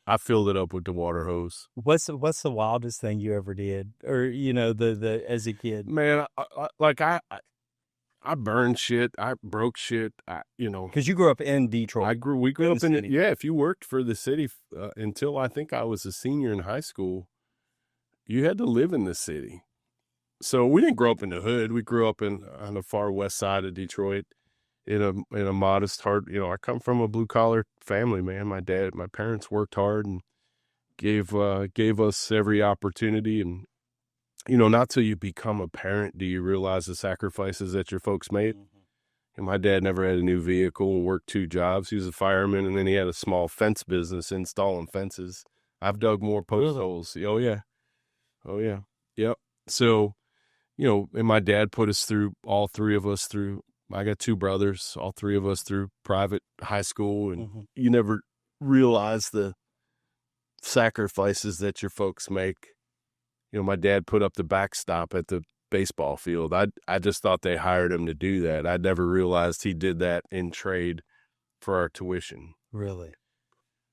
I filled it up with the water hose. What's the wildest thing you ever did, or the as a kid? Man, I burned shit. I broke shit. Because you grew up in Detroit. We grew up in it. Yeah, if you worked for the city until I think I was a senior in high school, you had to live in the city. So we didn't grow up in the hood. We grew up on the far west side of Detroit. In a modest, hard, I come from a blue collar family, man. My parents worked hard and gave us every opportunity. And, not till you become a parent do you realize the sacrifices that your folks made. Mm-hmm. And my dad never had a new vehicle and worked 2 jobs. He was a fireman, and then he had a small fence business installing fences. I've dug more post holes. Oh yeah. Yep. So, and my dad put us through, all 3 of us through. I got 2 brothers, all 3 of us through private high school, and you never realize the sacrifices that your folks make. My dad put up the backstop at the baseball field. I just thought they hired him to do that. I never realized he did that in trade for our tuition. Really?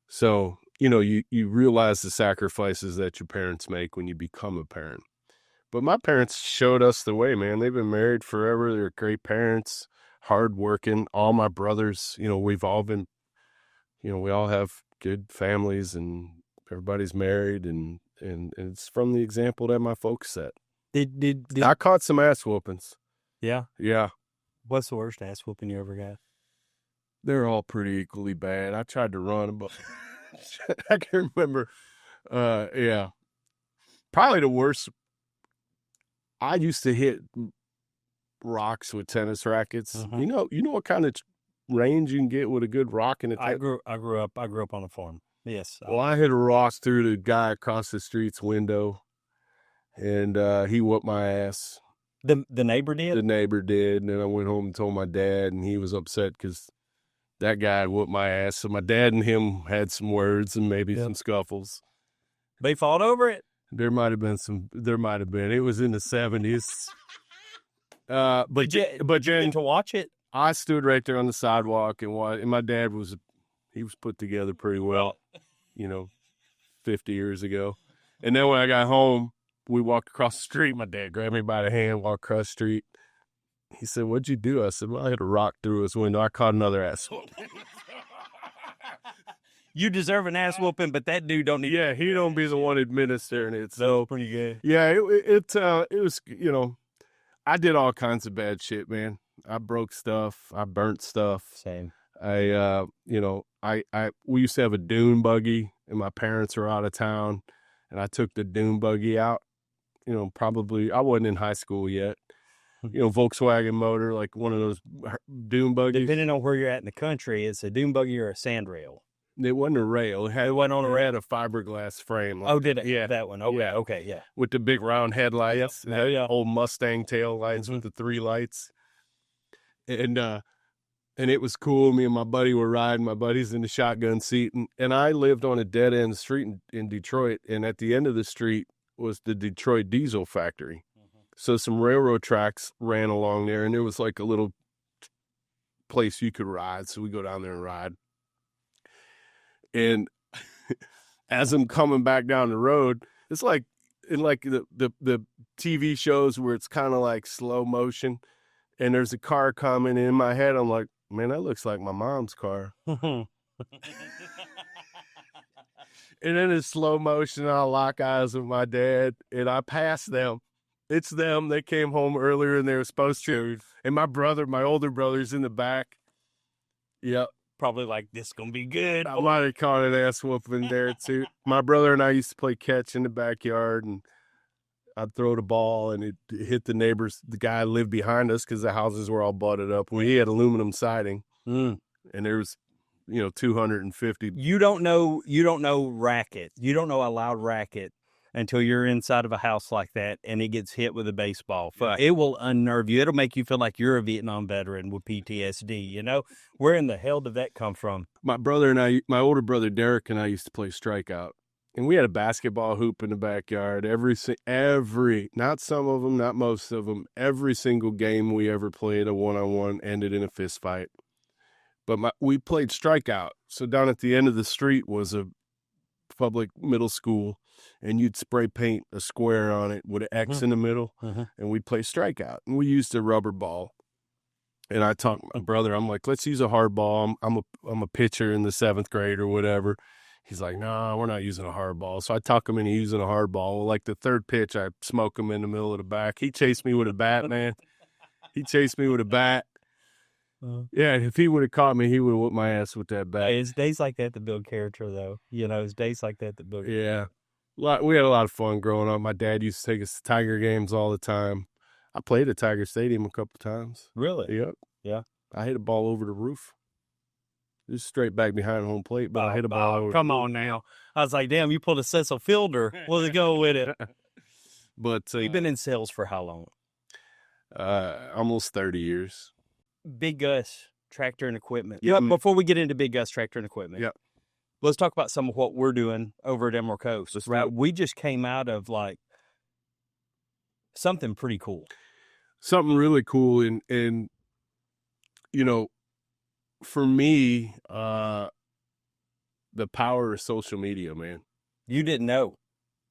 So, you realize the sacrifices that your parents make when you become a parent. But my parents showed us the way, man. They've been married forever. They're great parents, hardworking. All my brothers, we've all been, we all have good families, and everybody's married, and it's from the example that my folks set. Did I caught some ass whoopings. Yeah? Yeah. What's the worst ass whooping you ever got? They're all pretty equally bad. I tried to run, but I can remember. Yeah. Probably the worst. I used to hit rocks with tennis rackets. You know what kind of range you can get with a good rock in a tennis. I grew up on a farm. Yes. Well, I hit a rock through the guy across the street's window, and he whooped my ass. The neighbor did? The neighbor did, and then I went home and told my dad, and he was upset because that guy whooped my ass. So my dad and him had some words and maybe some scuffles. They fought over it? There might have been. It was in the 70s. But then to watch it, I stood right there on the sidewalk and watched. And my dad was put together pretty well, 50 years ago. And then when I got home, we walked across the street. My dad grabbed me by the hand, walked across the street. He said, "What'd you do?" I said, "Well, I hit a rock through his window. I caught another ass whooping." You deserve an ass whooping, but that dude don't need. Yeah, he don't be the one administering it. So that's pretty good. Yeah, it was. I did all kinds of bad shit, man. I broke stuff. I burnt stuff. Same. We used to have a dune buggy, and my parents were out of town, and I took the dune buggy out. Probably I wasn't in high school yet. Volkswagen motor, like one of those dune buggies. Depending on where you're at in the country, it's a dune buggy or a sand rail. It wasn't a rail. It went on a rail. It had a fiberglass frame. Oh, did it? Yeah. That one. Okay, yeah. Okay, yeah. With the big round headlights. Yep. Yeah. Old Mustang tail lights with the 3 lights. And it was cool. Me and my buddy were riding. My buddy's in the shotgun seat. And I lived on a dead-end street in Detroit. And at the end of the street was the Detroit diesel factory. So some railroad tracks ran along there. And there was like a little place you could ride. So we go down there and ride. And as I'm coming back down the road, it's like in like the TV shows where it's kind of like slow motion. and there's a car coming. In my head, I'm like, man, that looks like my mom's car. And then in slow motion, I lock eyes with my dad, and I pass them. It's them. They came home earlier than they were supposed to. And my older brother's in the back. Yep. Probably like, this is going to be good. I might have caught an ass whooping there, too. My brother and I used to play catch in the backyard, and I'd throw the ball, and it hit the neighbors. The guy lived behind us because the houses were all butted up. We had aluminum siding, and there was, 250. You don't know racket. You don't know a loud racket until you're inside of a house like that and it gets hit with a baseball. It will unnerve you. It'll make you feel like you're a Vietnam veteran with PTSD, Where in the hell did that come from? My brother and I, my older brother Derek and I used to play strikeout. And we had a basketball hoop in the backyard. Every, not some of them, not most of them, every single game we ever played, a one-on-one, ended in a fist fight. But we played strikeout. So down at the end of the street was a public middle school, and you'd spray paint a square on it with an X in the middle, and we'd play strikeout. And we used a rubber ball. And I talked to my brother. I'm like, let's use a hard ball. I'm a pitcher in the 7th grade or whatever. He's like, no, we're not using a hard ball. So I talk him into using a hard ball. Well, like the 3rd pitch, I smoke him in the middle of the back. He chased me with a bat, man. He chased me with a bat. Yeah, if he would have caught me, he would have whooped my ass with that bat. It's days like that that build character, though. It's days like that that build character. Yeah. We had a lot of fun growing up. My dad used to take us to Tiger games all the time. I played at Tiger Stadium a couple times. Really? Yep. Yeah. I hit a ball over the roof. Just straight back behind home plate, but I hit a ball over. Come on now. I was like, damn, you pulled a Cecil Fielder. Let's go with it. But you've been in sales for how long? Almost 30 years. Big Gus Tractor and Equipment. Yeah. Before we get into Big Gus Tractor and Equipment. Yep. Let's talk about some of what we're doing over at Emerald Coast. Right. We just came out of something pretty cool. Something really cool. And for me, the power of social media, man. You didn't know.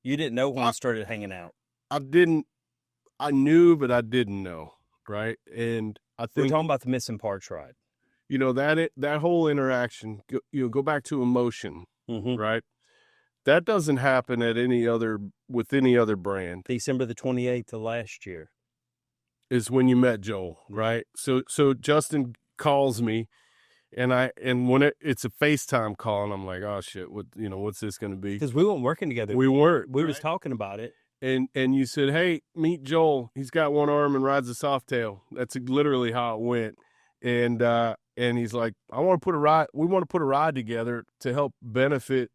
You didn't know when I started hanging out. I knew, but I didn't know. Right. And I think we're talking about the missing parts ride. That whole interaction, go back to emotion, right? That doesn't happen with any other brand. December the 28th of last year is when you met Joel, right? So Justin calls me, and when it's a FaceTime call, and I'm like, oh shit, what's this going to be? Because we weren't working together. We weren't. We were just talking about it. And you said, hey, meet Joel. He's got one arm and rides a Softail. That's literally how it went. And he's like, we want to put a ride together to help benefit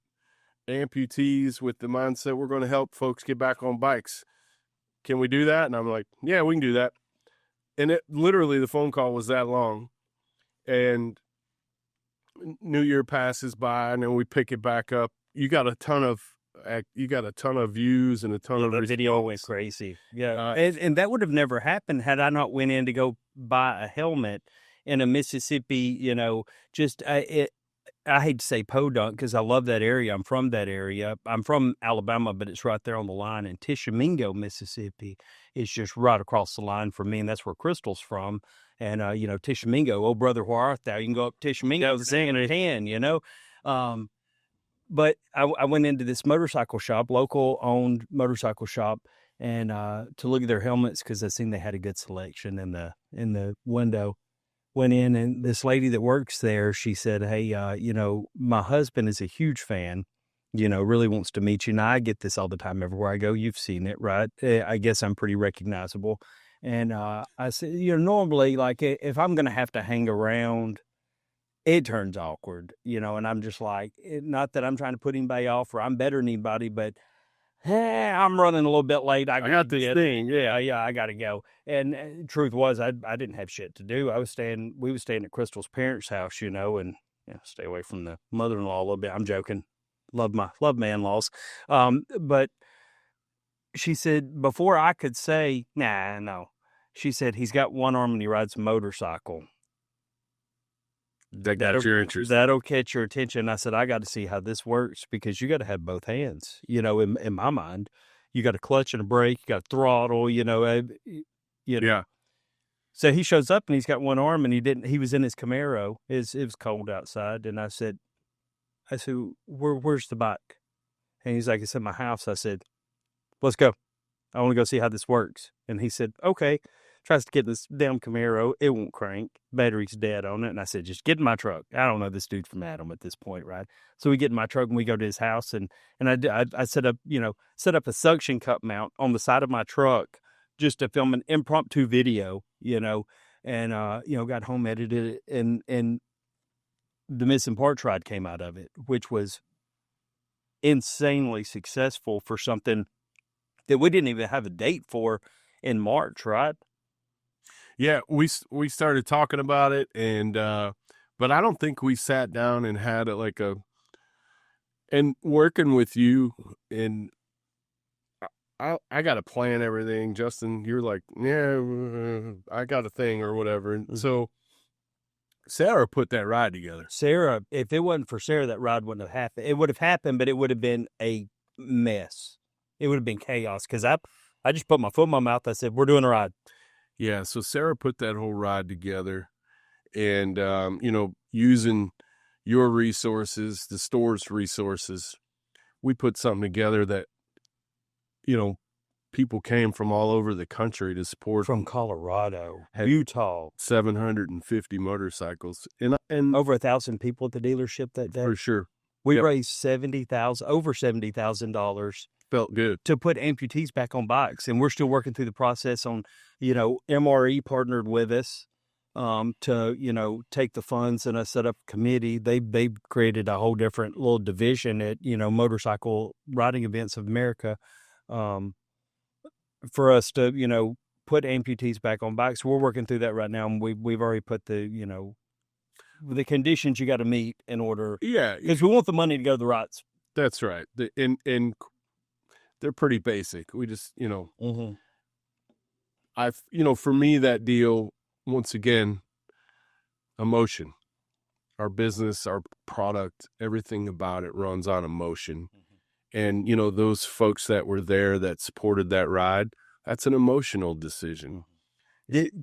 amputees with the mindset we're going to help folks get back on bikes. Can we do that? And I'm like, yeah, we can do that. And literally the phone call was that long. And New Year passes by, and then we pick it back up. You got a ton of views and a ton of the video went crazy. Yeah. And that would have never happened had I not went in to go buy a helmet in a Mississippi, I hate to say podunk because I love that area. I'm from that area. I'm from Alabama, but it's right there on the line. And Tishomingo, Mississippi is just right across the line from me. And that's where Crystal's from. And, Tishomingo, oh, brother, where art thou? You can go up Tishomingo, singing at 10, But I went into this motorcycle shop, local owned motorcycle shop, and to look at their helmets because I seen they had a good selection in the window. Went in, and this lady that works there, she said, hey, my husband is a huge fan, really wants to meet you. Now, I get this all the time everywhere I go. You've seen it, right? I guess I'm pretty recognizable. And I said, normally, like, if I'm going to have to hang around, it turns awkward, and I'm just like, not that I'm trying to put anybody off or I'm better than anybody, but I'm running a little bit late. I got this thing. Yeah, I got to go. And truth was, I didn't have shit to do. We was staying at Crystal's parents' house, and stay away from the mother-in-law a little bit. I'm joking. Love my in-laws. But she said, before I could say, nah, no, she said, he's got one arm and he rides a motorcycle. That'll your interest. That'll catch your attention. I said, I got to see how this works because you got to have both hands. In my mind, you got a clutch and a brake, you got a throttle. Yeah. So he shows up and he's got one arm and he was in his Camaro. It was cold outside. And I said, where's the bike? And he's like, it's at my house. I said, let's go. I want to go see how this works. And he said, okay. Tries to get this damn Camaro. It won't crank. Battery's dead on it. And I said, just get in my truck. I don't know this dude from Adam at this point, right? So we get in my truck and we go to his house. And I set up a suction cup mount on the side of my truck just to film an impromptu video, and got home, edited it, and the Missing Parts ride came out of it, which was insanely successful for something that we didn't even have a date for in March, right? Yeah, we started talking about it, and but I don't think we sat down and had and working with you, and I got to plan everything. Justin, you're like, yeah, I got a thing or whatever. And so Sarah put that ride together. Sarah, if it wasn't for Sarah, that ride wouldn't have happened. It would have happened, but it would have been a mess. It would have been chaos because I just put my foot in my mouth. I said, we're doing a ride. Yeah, so Sarah put that whole ride together, and, using your resources, the store's resources, we put something together that, people came from all over the country to support. From Colorado, Utah. 750 motorcycles. And over 1,000 people at the dealership that day. For sure. We raised over $70,000. Felt good. To put amputees back on bikes. And we're still working through the process on, MRE partnered with us to, take the funds, and I set up a committee. They created a whole different little division at, Motorcycle Riding Events of America for us to, put amputees back on bikes. We're working through that right now. And we've already put the conditions you got to meet in order. Yeah. Because we want the money to go to the rides. That's right. And they're pretty basic. We just, Mm-hmm. for me, that deal, once again, emotion. Our business, our product, everything about it runs on emotion. Mm-hmm. And, those folks that were there that supported that ride, that's an emotional decision.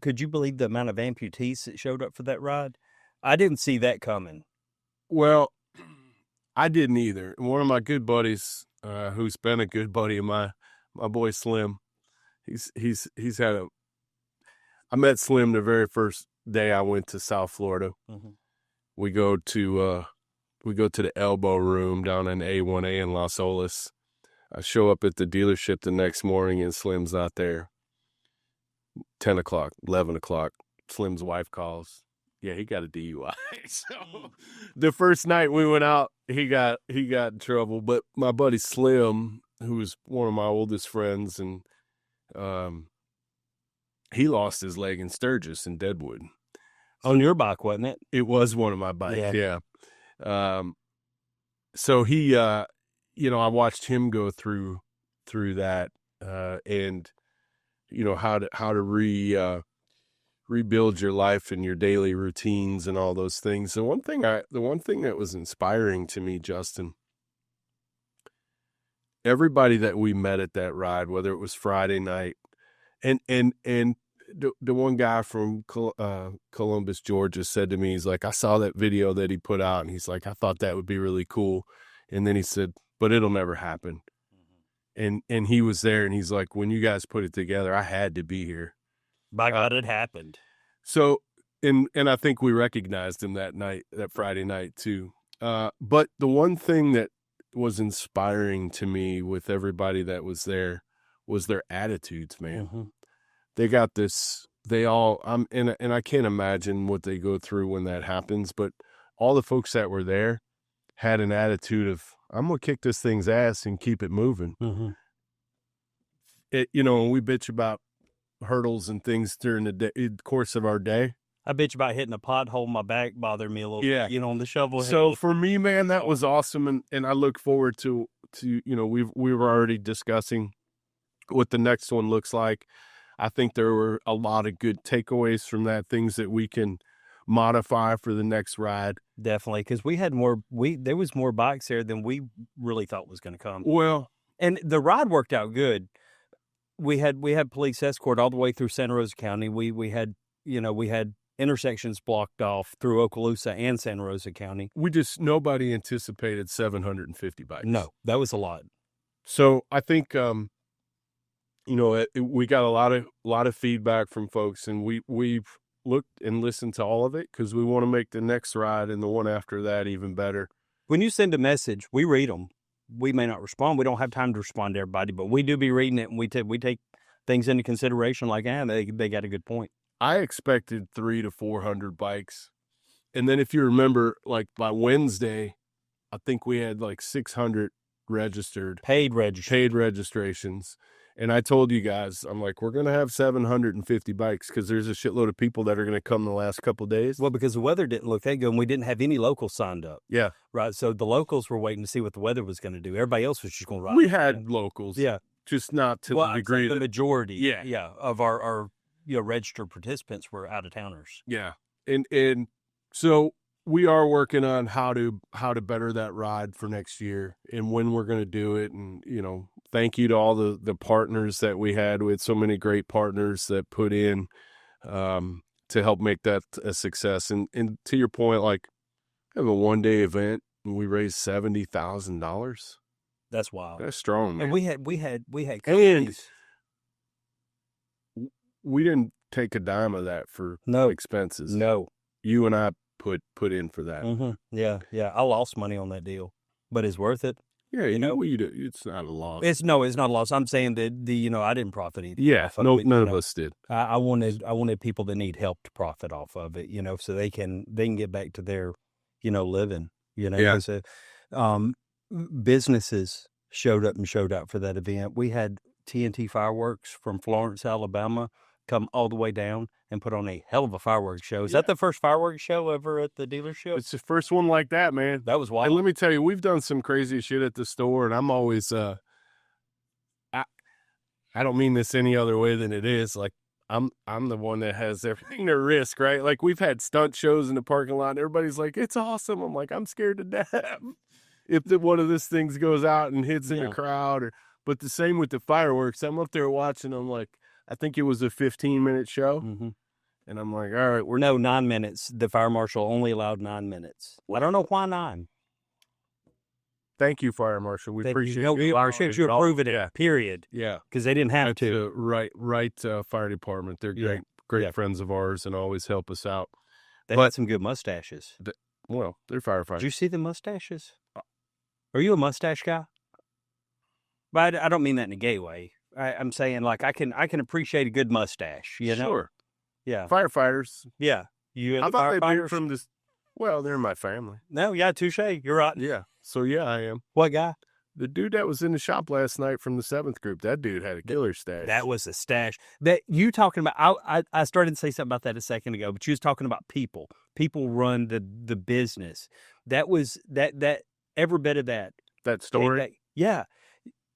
Could you believe the amount of amputees that showed up for that ride? I didn't see that coming. Well, I didn't either. One of my good buddies, who's been a good buddy of my boy Slim, I met Slim the very first day I went to South Florida. Mm-hmm. We go to the Elbow Room down in A1A in Las Olas. I show up at the dealership the next morning and Slim's not there. 10 o'clock, 11 o'clock, Slim's wife calls. Yeah, he got a DUI. So the first night we went out, he got in trouble. But my buddy Slim, who was one of my oldest friends, and he lost his leg in Sturgis in Deadwood. On your bike, wasn't it? It was one of my bikes, yeah. So he, I watched him go through that, and how to rebuild your life and your daily routines and all those things. The one thing that was inspiring to me, Justin, everybody that we met at that ride, whether it was Friday night, and the one guy from Columbus, Georgia, said to me, he's like, I saw that video that he put out, and he's like, I thought that would be really cool. And then he said, but it'll never happen. Mm-hmm. And he was there, and he's like, when you guys put it together, I had to be here. By God, it happened. So, and I think we recognized him that Friday night too. But the one thing that was inspiring to me with everybody that was there was their attitudes, man. Mm-hmm. They got this, and I can't imagine what they go through when that happens, but all the folks that were there had an attitude of, I'm going to kick this thing's ass and keep it moving. Mm-hmm. When we bitch about hurdles and things during the course of our day. I bitch about hitting a pothole. My back bothered me a little bit, on the shovel. So for me, man, that was awesome. And I look forward to we were already discussing what the next one looks like. I think there were a lot of good takeaways from that, things that we can modify for the next ride. Definitely, because there was more bikes there than we really thought was going to come. Well, and the ride worked out good. We had police escort all the way through Santa Rosa County. We had we had intersections blocked off through Okaloosa and Santa Rosa County. Nobody anticipated 750 bikes. No, that was a lot. So I think, we got a lot of feedback from folks, and we've looked and listened to all of it because we want to make the next ride and the one after that even better. When you send a message, we read them. We may not respond. We don't have time to respond to everybody, but we do be reading it, and we take things into consideration. Like, they got a good point. I expected 300 to 400 bikes, and then if you remember, like by Wednesday, I think we had like 600 registered, paid registrations. And I told you guys, I'm like, we're going to have 750 bikes because there's a shitload of people that are going to come the last couple of days. Well, because the weather didn't look that good, and we didn't have any locals signed up. Yeah. Right. So the locals were waiting to see what the weather was going to do. Everybody else was just going to ride. We had locals. Yeah. Just not to the degree. The majority. Yeah. Of our registered participants were out of towners. Yeah. And so we are working on how to better that ride for next year and when we're going to do it. And, thank you to all the partners that we had. We had so many great partners that put in to help make that a success. And to your point, like, have a one-day event and we raised $70,000. That's wild. That's strong, man. And we had companies. And we didn't take a dime of that for expenses. No. You and I put in for that. Mm-hmm. Yeah. I lost money on that deal, but it's worth it. Yeah, it's not a loss. It's not a loss. I'm saying that I didn't profit either. Yeah, none of us did. I wanted people that need help to profit off of it, so they can get back to their, living, Yeah. So, businesses showed up and showed out for that event. We had TNT Fireworks from Florence, Alabama, come all the way down and put on a hell of a fireworks show. Is that the first fireworks show ever at the dealership? It's the first one like that, man. That was wild. And let me tell you, we've done some crazy shit at the store, and I'm always, I don't mean this any other way than it is. Like, I'm the one that has everything to risk, right? Like, we've had stunt shows in the parking lot, and everybody's like, it's awesome. I'm like, I'm scared to death if one of these things goes out and hits in a crowd. But the same with the fireworks. I'm up there watching, I'm like, I think it was a 15-minute show. Mm-hmm. And I'm like, all right, 9 minutes. The fire marshal only allowed 9 minutes. I don't know why 9. Thank you, Fire Marshal. We appreciate you. You approve it, period. Yeah. Because they didn't have to. Right fire department. They're great friends of ours and always help us out. They had some good mustaches. They're firefighters. Did you see the mustaches? Are you a mustache guy? But I don't mean that in a gay way. I'm saying, like, I can appreciate a good mustache, know? Sure. Yeah. Firefighters. Yeah. I thought they'd be from this. Well, they're in my family. No, yeah, touche. You're right. Yeah. So, yeah, I am. What guy? The dude that was in the shop last night from the 7th group, that dude had a killer stash. That was a stash. That you talking about, I started to say something about that a second ago, but you was talking about people. People run the business. That was, that every bit of that. That story? Yeah.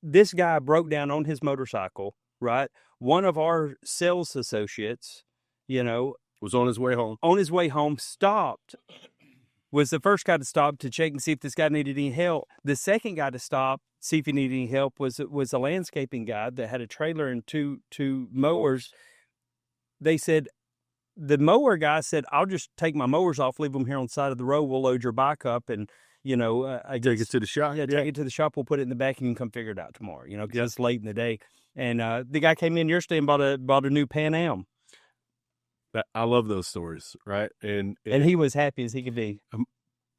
This guy broke down on his motorcycle, right? One of our sales associates, was on his way home. On his way home, stopped. Was the first guy to stop to check and see if this guy needed any help. The second guy to stop, see if he needed any help, was a landscaping guy that had a trailer and two mowers. They said, the mower guy said, I'll just take my mowers off, leave them here on the side of the road. We'll load your bike up and, I take it to the shop. Yeah, take it to the shop. We'll put it in the back and you can come figure it out tomorrow, because it's late in the day. And the guy came in yesterday and bought a new Pan Am. I love those stories, right? And he was happy as he could be.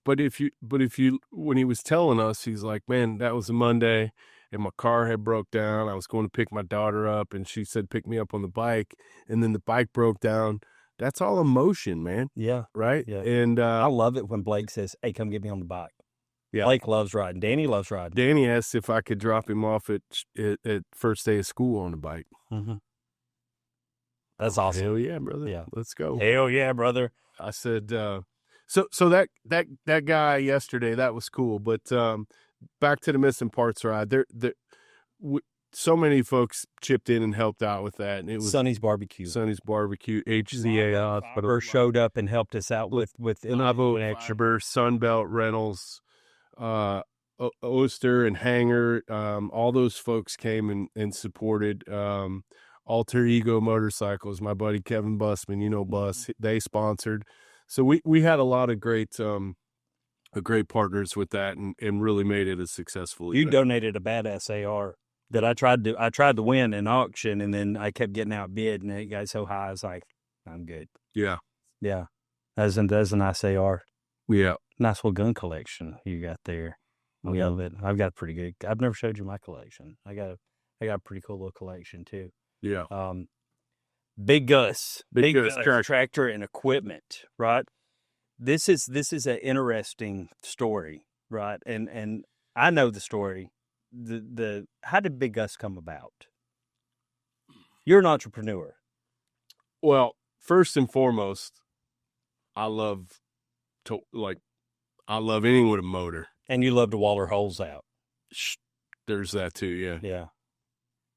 But if you, when he was telling us, he's like, man, that was a Monday and my car had broke down. I was going to pick my daughter up and she said, pick me up on the bike. And then the bike broke down. That's all emotion, man. Yeah. Right. Yeah. And I love it when Blake says, hey, come get me on the bike. Yeah. Blake loves riding. Danny loves riding. Danny asked if I could drop him off at first day of school on the bike. Mm-hmm. That's awesome. Hell yeah, brother. Yeah. Let's go. Hell yeah, brother. I said, so that guy yesterday, that was cool. But back to the missing parts ride. So many folks chipped in and helped out with that. And it was Sonny's Barbecue. HCA Fiber showed up and helped us out with LiveOak Fiber, Sunbelt Rentals, Oster and Hanger. All those folks came and supported. Alter Ego Motorcycles, my buddy Kevin Bussman, you know, Bus, they sponsored. So we had a lot of great partners with that and really made it a successful You event. donated a badass AR that I tried to win in auction, and then I kept getting outbid, and it got so high, I was like, I'm good. Yeah. Yeah. That's a nice AR. Yeah. Nice little gun collection you got there. We love it. I've got pretty good. I've never showed you my collection. I got a pretty cool little collection too. Yeah. Big Gus, Big Gus tractor and equipment, right? This is an interesting story, right? And I know the story. How did Big Gus come about? You're an entrepreneur. Well, first and foremost, I love anything with a motor. And you love to waller holes out. There's that too, yeah. Yeah.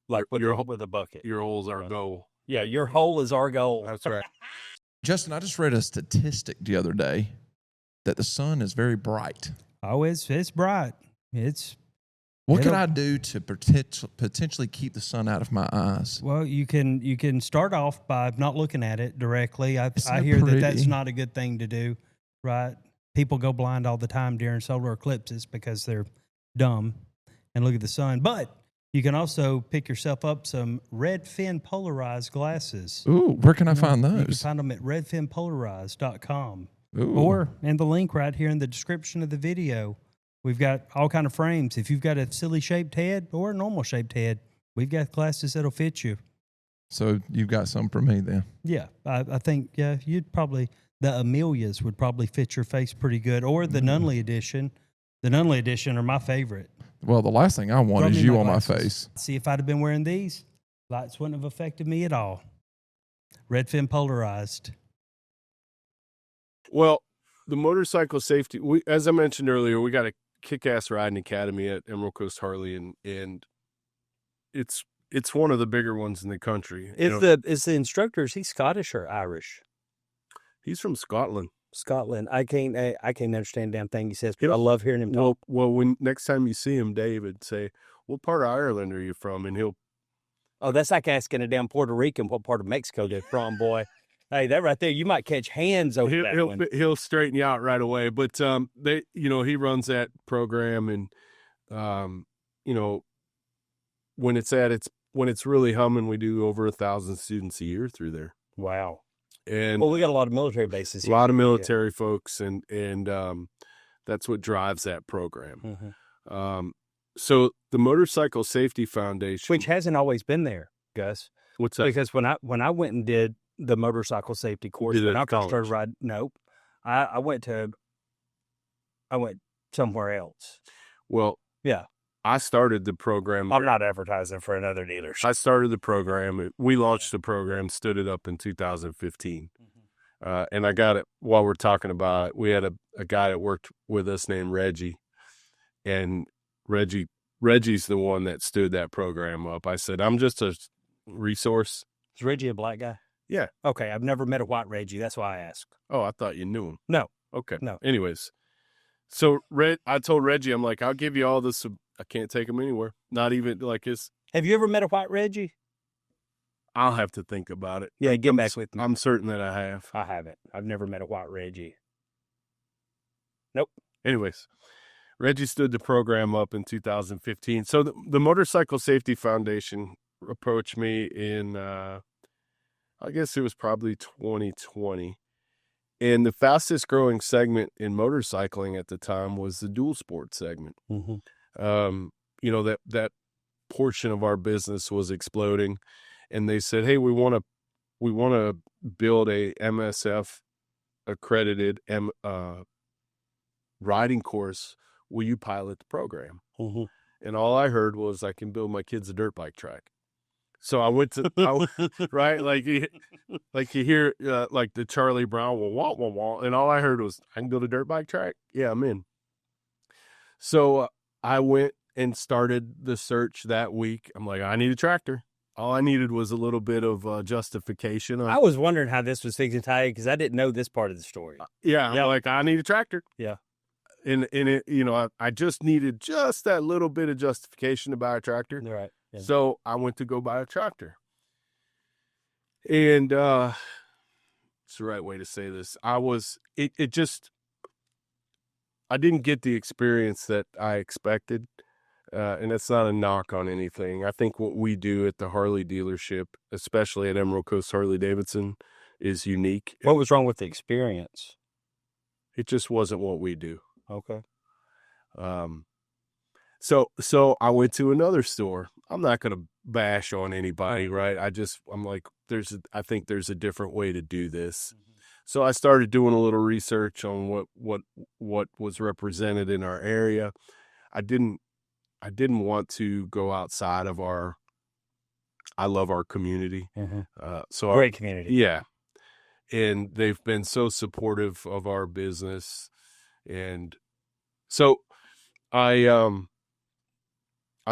Like with a bucket. Your hole's our goal. Yeah, your hole is our goal. That's right. Justin, I just read a statistic the other day that the sun is very bright. Oh, it's bright. What can I do to potentially keep the sun out of my eyes? Well, you can start off by not looking at it directly. I hear that's not a good thing to do, right? People go blind all the time during solar eclipses because they're dumb and look at the sun. But you can also pick yourself up some Redfin Polarized glasses. Ooh, where can I find those? You can find them at redfinpolarized.com. Ooh. Or in the link right here in the description of the video. We've got all kind of frames. If you've got a silly shaped head or a normal shaped head, we've got glasses that'll fit you. So you've got some for me then? Yeah, I think you'd probably, the Amelias would probably fit your face pretty good, or the Nunley edition. The Nunley edition are my favorite. Well, the last thing I want is you on my face. See, if I'd have been wearing these, lights wouldn't have affected me at all. Redfin Polarized. Well, the motorcycle safety, as I mentioned earlier, we got a kick-ass riding academy at Emerald Coast Harley, and it's one of the bigger ones in the country. Is the instructor, is he Scottish or Irish? He's from Scotland. Scotland. I can't understand a damn thing he says, but I love hearing him talk. Well, when next time you see him, David, say, "What part of Ireland are you from?" And he'll. Oh, that's like asking a damn Puerto Rican what part of Mexico they're from, boy. Hey, that right there, you might catch hands over that one. He'll straighten you out right away. But he runs that program, and when it's really humming, we do over 1,000 students a year through there. Wow. And we got a lot of military bases here. A lot of military folks, and that's what drives that program. Mm-hmm. So the Motorcycle Safety Foundation, which hasn't always been there, Gus. What's that? Because when I went and did the motorcycle safety course, when I started riding, nope, I went somewhere else. Well, yeah. I started the program. I'm not advertising for another dealership. I started the program. We launched the program, stood it up in 2015. Mm-hmm. And I got it while we're talking about it. We had a guy that worked with us named Reggie. And Reggie's the one that stood that program up. I said, I'm just a resource. Is Reggie a black guy? Yeah. Okay. I've never met a white Reggie. That's why I asked. Oh, I thought you knew him. No. Okay. No. Anyways. So I told Reggie, I'm like, I'll give you all this. I can't take him anywhere. Not even like his. Have you ever met a white Reggie? I'll have to think about it. Yeah, get back with me. I'm certain that I have. I haven't. I've never met a white Reggie. Nope. Anyways, Reggie stood the program up in 2015. So the Motorcycle Safety Foundation approached me in, I guess it was probably 2020. And the fastest growing segment in motorcycling at the time was the dual sport segment. Mm-hmm. That portion of our business was exploding, and they said, "Hey, we want to build a MSF accredited riding course. Will you pilot the program?" Mm-hmm. And all I heard was, "I can build my kids a dirt bike track." So I went to right, like you hear like the Charlie Brown wah wah wah, and all I heard was, "I can build a dirt bike track." Yeah, I'm in. So I went and started the search that week. I'm like, I need a tractor. All I needed was a little bit of justification. I was wondering how this was fixing to tie because I didn't know this part of the story. I'm like, I need a tractor. Yeah. And it, I just needed just that little bit of justification to buy a tractor. Right. Yeah. So I went to go buy a tractor. And it's the right way to say this. I didn't get the experience that I expected. And that's not a knock on anything. I think what we do at the Harley dealership, especially at Emerald Coast Harley Davidson, is unique. What was wrong with the experience? It just wasn't what we do. Okay. So I went to another store. I'm not going to bash on anybody, right? I'm like, I think there's a different way to do this. Mm-hmm. So I started doing a little research on what was represented in our area. I didn't want to go outside of I love our community. Mm-hmm. Great community. Yeah. And they've been so supportive of our business. And so I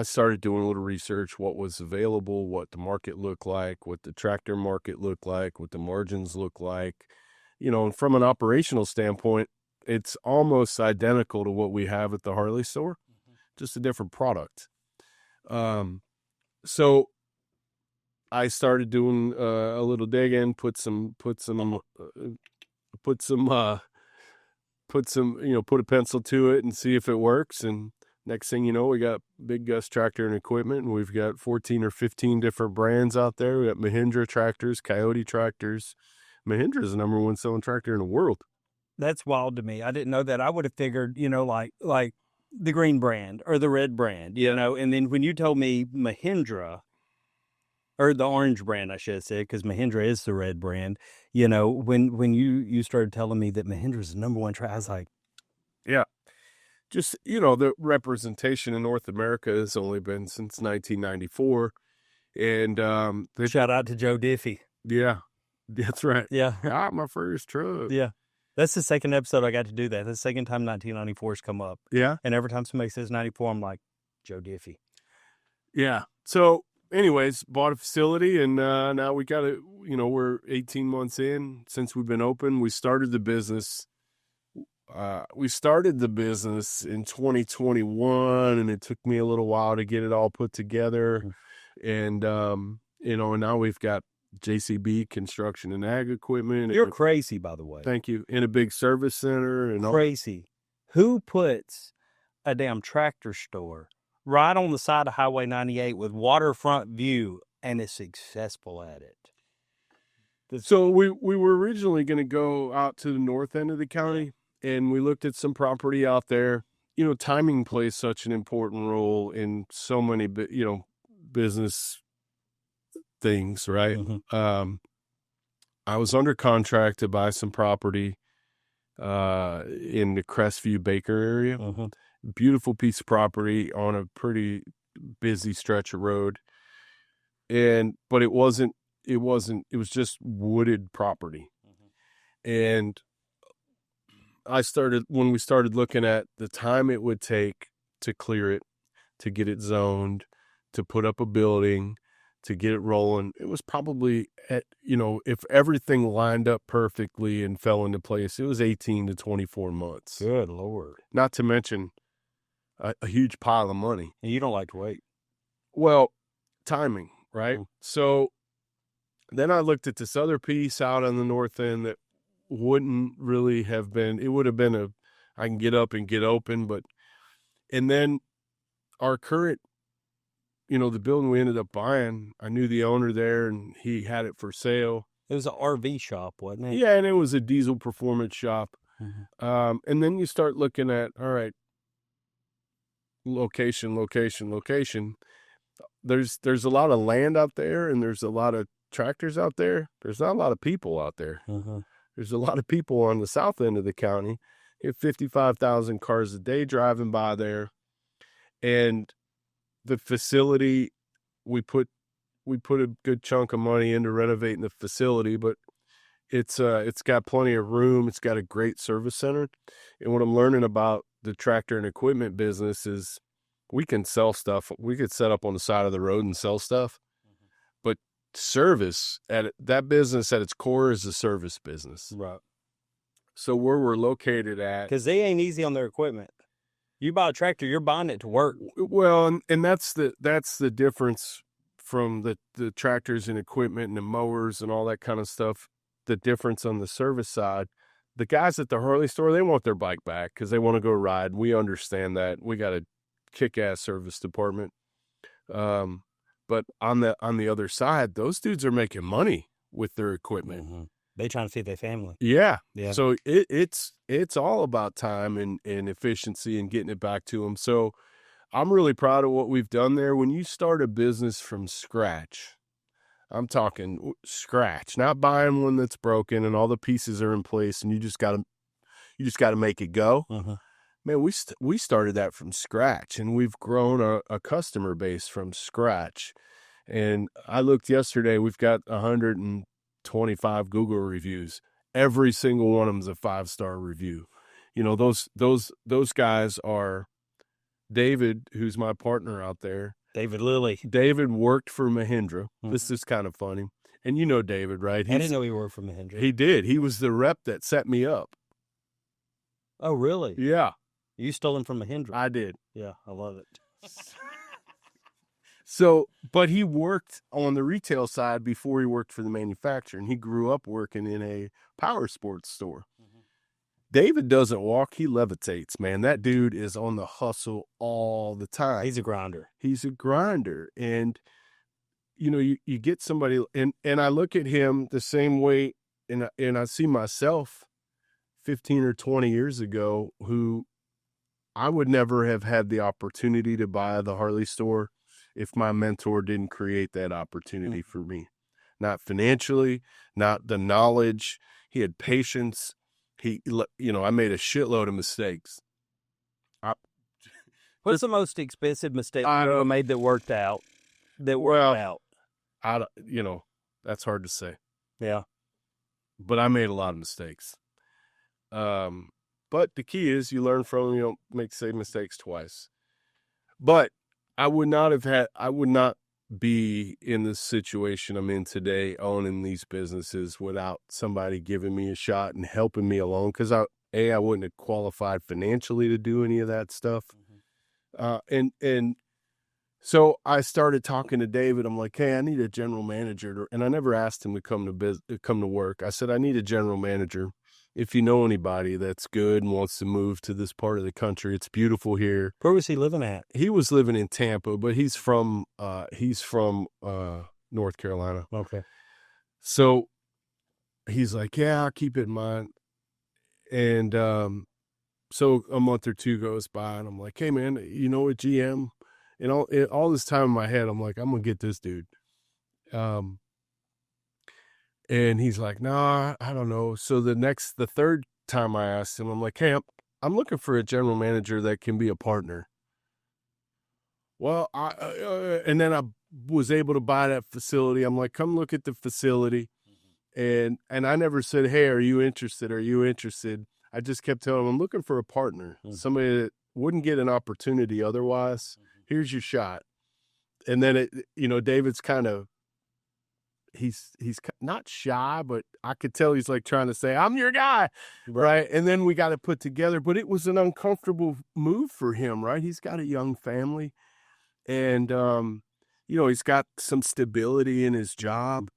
started doing a little research, what was available, what the market looked like, what the tractor market looked like, what the margins look like. And from an operational standpoint, it's almost identical to what we have at the Harley store, just a different product. So I started doing a little digging, put a pencil to it and see if it works. And next thing you know, we got Big Gus Tractor and Equipment, and we've got 14 or 15 different brands out there. We got Mahindra tractors, Coyote tractors. Mahindra is the number one selling tractor in the world. That's wild to me. I didn't know that. I would have figured, like the green brand or the red brand, and then when you told me Mahindra, or the orange brand, I should have said, because Mahindra is the red brand, when you started telling me that Mahindra is the number one tractor, I was like, yeah. Just, the representation in North America has only been since 1994. And shout out to Joe Diffie. Yeah, that's right. Yeah. Got my first truck. Yeah. That's the second episode I got to do that. That's the second time 1994 has come up. Yeah. And every time somebody says 94, I'm like, Joe Diffie. Yeah. So anyways, bought a facility, and now we got it. We're 18 months in since we've been open. We started the business in 2021, and it took me a little while to get it all put together. And, and now we've got JCB Construction and Ag Equipment. You're crazy, by the way. Thank you. In a big service center. And crazy. Who puts a damn tractor store right on the side of Highway 98 with waterfront view and is successful at it? So we were originally going to go out to the north end of the county, and we looked at some property out there. Timing plays such an important role in so many, business things, right? Mm-hmm. I was under contract to buy some property in the Crestview Baker area. Mm-hmm. Beautiful piece of property on a pretty busy stretch of road. But it was just wooded property. Mm-hmm. And when we started looking at the time it would take to clear it, to get it zoned, to put up a building, to get it rolling, it was probably if everything lined up perfectly and fell into place, it was 18 to 24 months. Good Lord. Not to mention a huge pile of money. And you don't like to wait. Well, timing, right? Mm-hmm. So then I looked at this other piece out on the north end that wouldn't really have been, it would have been I can get up and get open, and then our current, the building we ended up buying, I knew the owner there, and he had it for sale. It was an RV shop, wasn't it? Yeah, and it was a diesel performance shop. Mm-hmm. And then you start looking at, all right, location. There's a lot of land out there, and there's a lot of tractors out there. There's not a lot of people out there. Mm-hmm. There's a lot of people on the south end of the county. You have 55,000 cars a day driving by there. And the facility, we put a good chunk of money into renovating the facility, but it's got plenty of room. It's got a great service center. And what I'm learning about the tractor and equipment business is we can sell stuff. We could set up on the side of the road and sell stuff. Mm-hmm. But service, that business at its core is a service business. Right. So where we're located at, because they ain't easy on their equipment. You buy a tractor, you're buying it to work. Well, and that's the difference from the tractors and equipment and the mowers and all that kind of stuff, the difference on the service side, the guys at the Harley store, they want their bike back because they want to go ride. We understand that. We got a kick-ass service department. But on the other side, those dudes are making money with their equipment. Mm-hmm. They trying to feed their family. Yeah. Yeah. So it's all about time and efficiency and getting it back to them. So I'm really proud of what we've done there. When you start a business from scratch, I'm talking scratch, not buying one that's broken and all the pieces are in place and you just got to make it go. Uh-huh. Man, we started that from scratch, and we've grown a customer base from scratch. And I looked yesterday, we've got 125 Google reviews. Every single one of them is a 5-star review. You know, those guys are David, who's my partner out there. David Lilly. David worked for Mahindra. Mm-hmm. This is kind of funny. And you know David, right? I didn't know he worked for Mahindra. He did. He was the rep that set me up. Oh, really? Yeah. You stole him from Mahindra. I did. Yeah, I love it. So, but he worked on the retail side before he worked for the manufacturer, and he grew up working in a power sports store. Mm-hmm. David doesn't walk, he levitates, man. That dude is on the hustle all the time. He's a grinder. He's a grinder. And, you know, you get somebody, and I look at him the same way, and I see myself 15 or 20 years ago who I would never have had the opportunity to buy the Harley store if my mentor didn't create that opportunity for me. Not financially, not the knowledge. He had patience. I made a shitload of mistakes. What's the most expensive mistake you ever made that worked out? That's hard to say. Yeah. But I made a lot of mistakes. But the key is you learn from them. You don't make the same mistakes twice. But I would not be in the situation I'm in today owning these businesses without somebody giving me a shot and helping me along. Because I wouldn't have qualified financially to do any of that stuff. Mm-hmm. So I started talking to David. I'm like, hey, I need a general manager. And I never asked him to come to work. I said, I need a general manager. If you know anybody that's good and wants to move to this part of the country, it's beautiful here. Where was he living at? He was living in Tampa, but he's from North Carolina. Okay. So he's like, yeah, I'll keep it in mind. And so a month or two goes by, and I'm like, hey, man, you know what, GM? And all this time in my head, I'm like, I'm going to get this dude. And he's like, nah, I don't know. So the third time I asked him, I'm like, hey, I'm looking for a general manager that can be a partner. Well, and then I was able to buy that facility. I'm like, come look at the facility. Mm-hmm. And I never said, hey, are you interested? Are you interested? I just kept telling him, I'm looking for a partner, somebody that wouldn't get an opportunity otherwise. Mm-hmm. Here's your shot. And then David's kind of, he's not shy, but I could tell he's like trying to say, I'm your guy. Right. And then we got it put together, but it was an uncomfortable move for him. Right. He's got a young family and, he's got some stability in his job,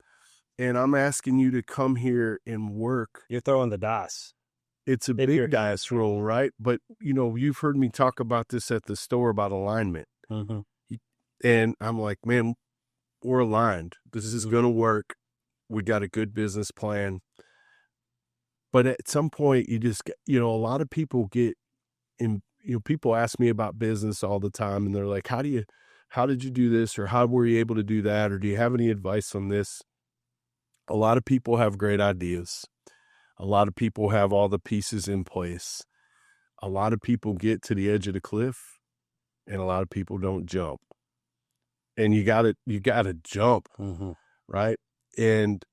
and I'm asking you to come here and work. You're throwing the dice. It's a big dice roll. Right. But you've heard me talk about this at the store about alignment. Mm-hmm. And I'm like, man, we're aligned. This is going to work. We got a good business plan. But at some point, you just, a lot of people get in, people ask me about business all the time, and they're like, how did you do this? Or how were you able to do that? Or do you have any advice on this? A lot of people have great ideas. A lot of people have all the pieces in place. A lot of people get to the edge of the cliff, and a lot of people don't jump. And you gotta jump, mm-hmm. Right? And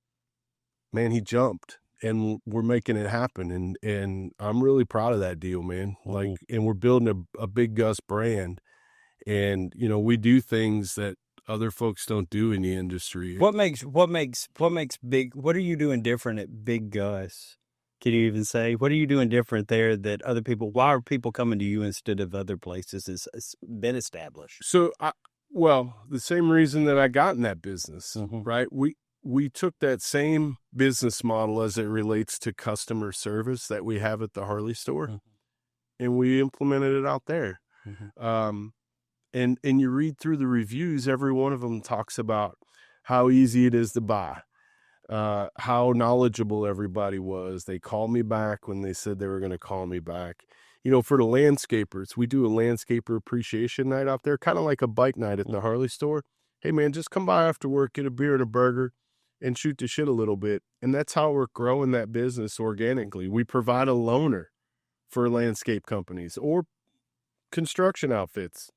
man, he jumped, and we're making it happen. And I'm really proud of that deal, man. Mm-hmm. Like, and we're building a big Gus brand, and we do things that other folks don't do in the industry. What makes big? What are you doing different at Big Gus? Can you even say, what are you doing different there that other people? Why are people coming to you instead of other places? It's been established. So Well, the same reason that I got in that business, Mm-hmm. right? We took that same business model as it relates to customer service that we have at the Harley store, Mm-hmm. and we implemented it out there. Mm-hmm. And you read through the reviews, every one of them talks about how easy it is to buy, how knowledgeable everybody was. They called me back when they said they were going to call me back. You know, for the landscapers, we do a landscaper appreciation night out there, kind of like a bike night at the Harley store. Hey, man, just come by after work, get a beer and a burger, and shoot the shit a little bit. And that's how we're growing that business organically. We provide a loaner for landscape companies or construction outfits.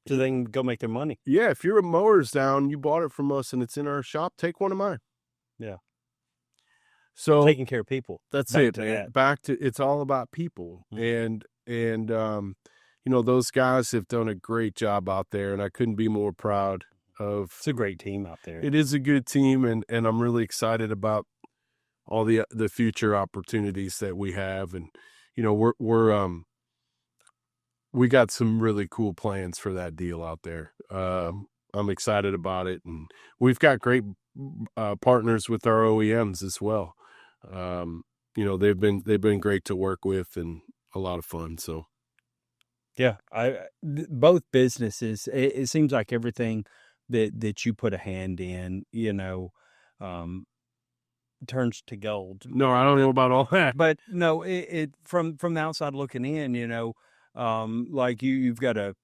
So they can go make their money. Yeah, if your mower's down, you bought it from us and it's in our shop, take one of mine. Yeah. So taking care of people. That's Back it, to man. that. Back to it's all about people. Mhm. And you know, those guys have done a great job out there, and I couldn't be more proud of. It's a great team out there. It is a good team, and I'm really excited about all the future opportunities that we have. And you know, we got some really cool plans for that deal out there. I'm excited about it, and we've got great partners with our OEMs as well. You know, they've been great to work with and a lot of fun. So, yeah, both businesses. It seems like everything that you put a hand in, you know, turns to gold. No, I don't know about all that, but no, it from the outside looking in, you know, like you've got to.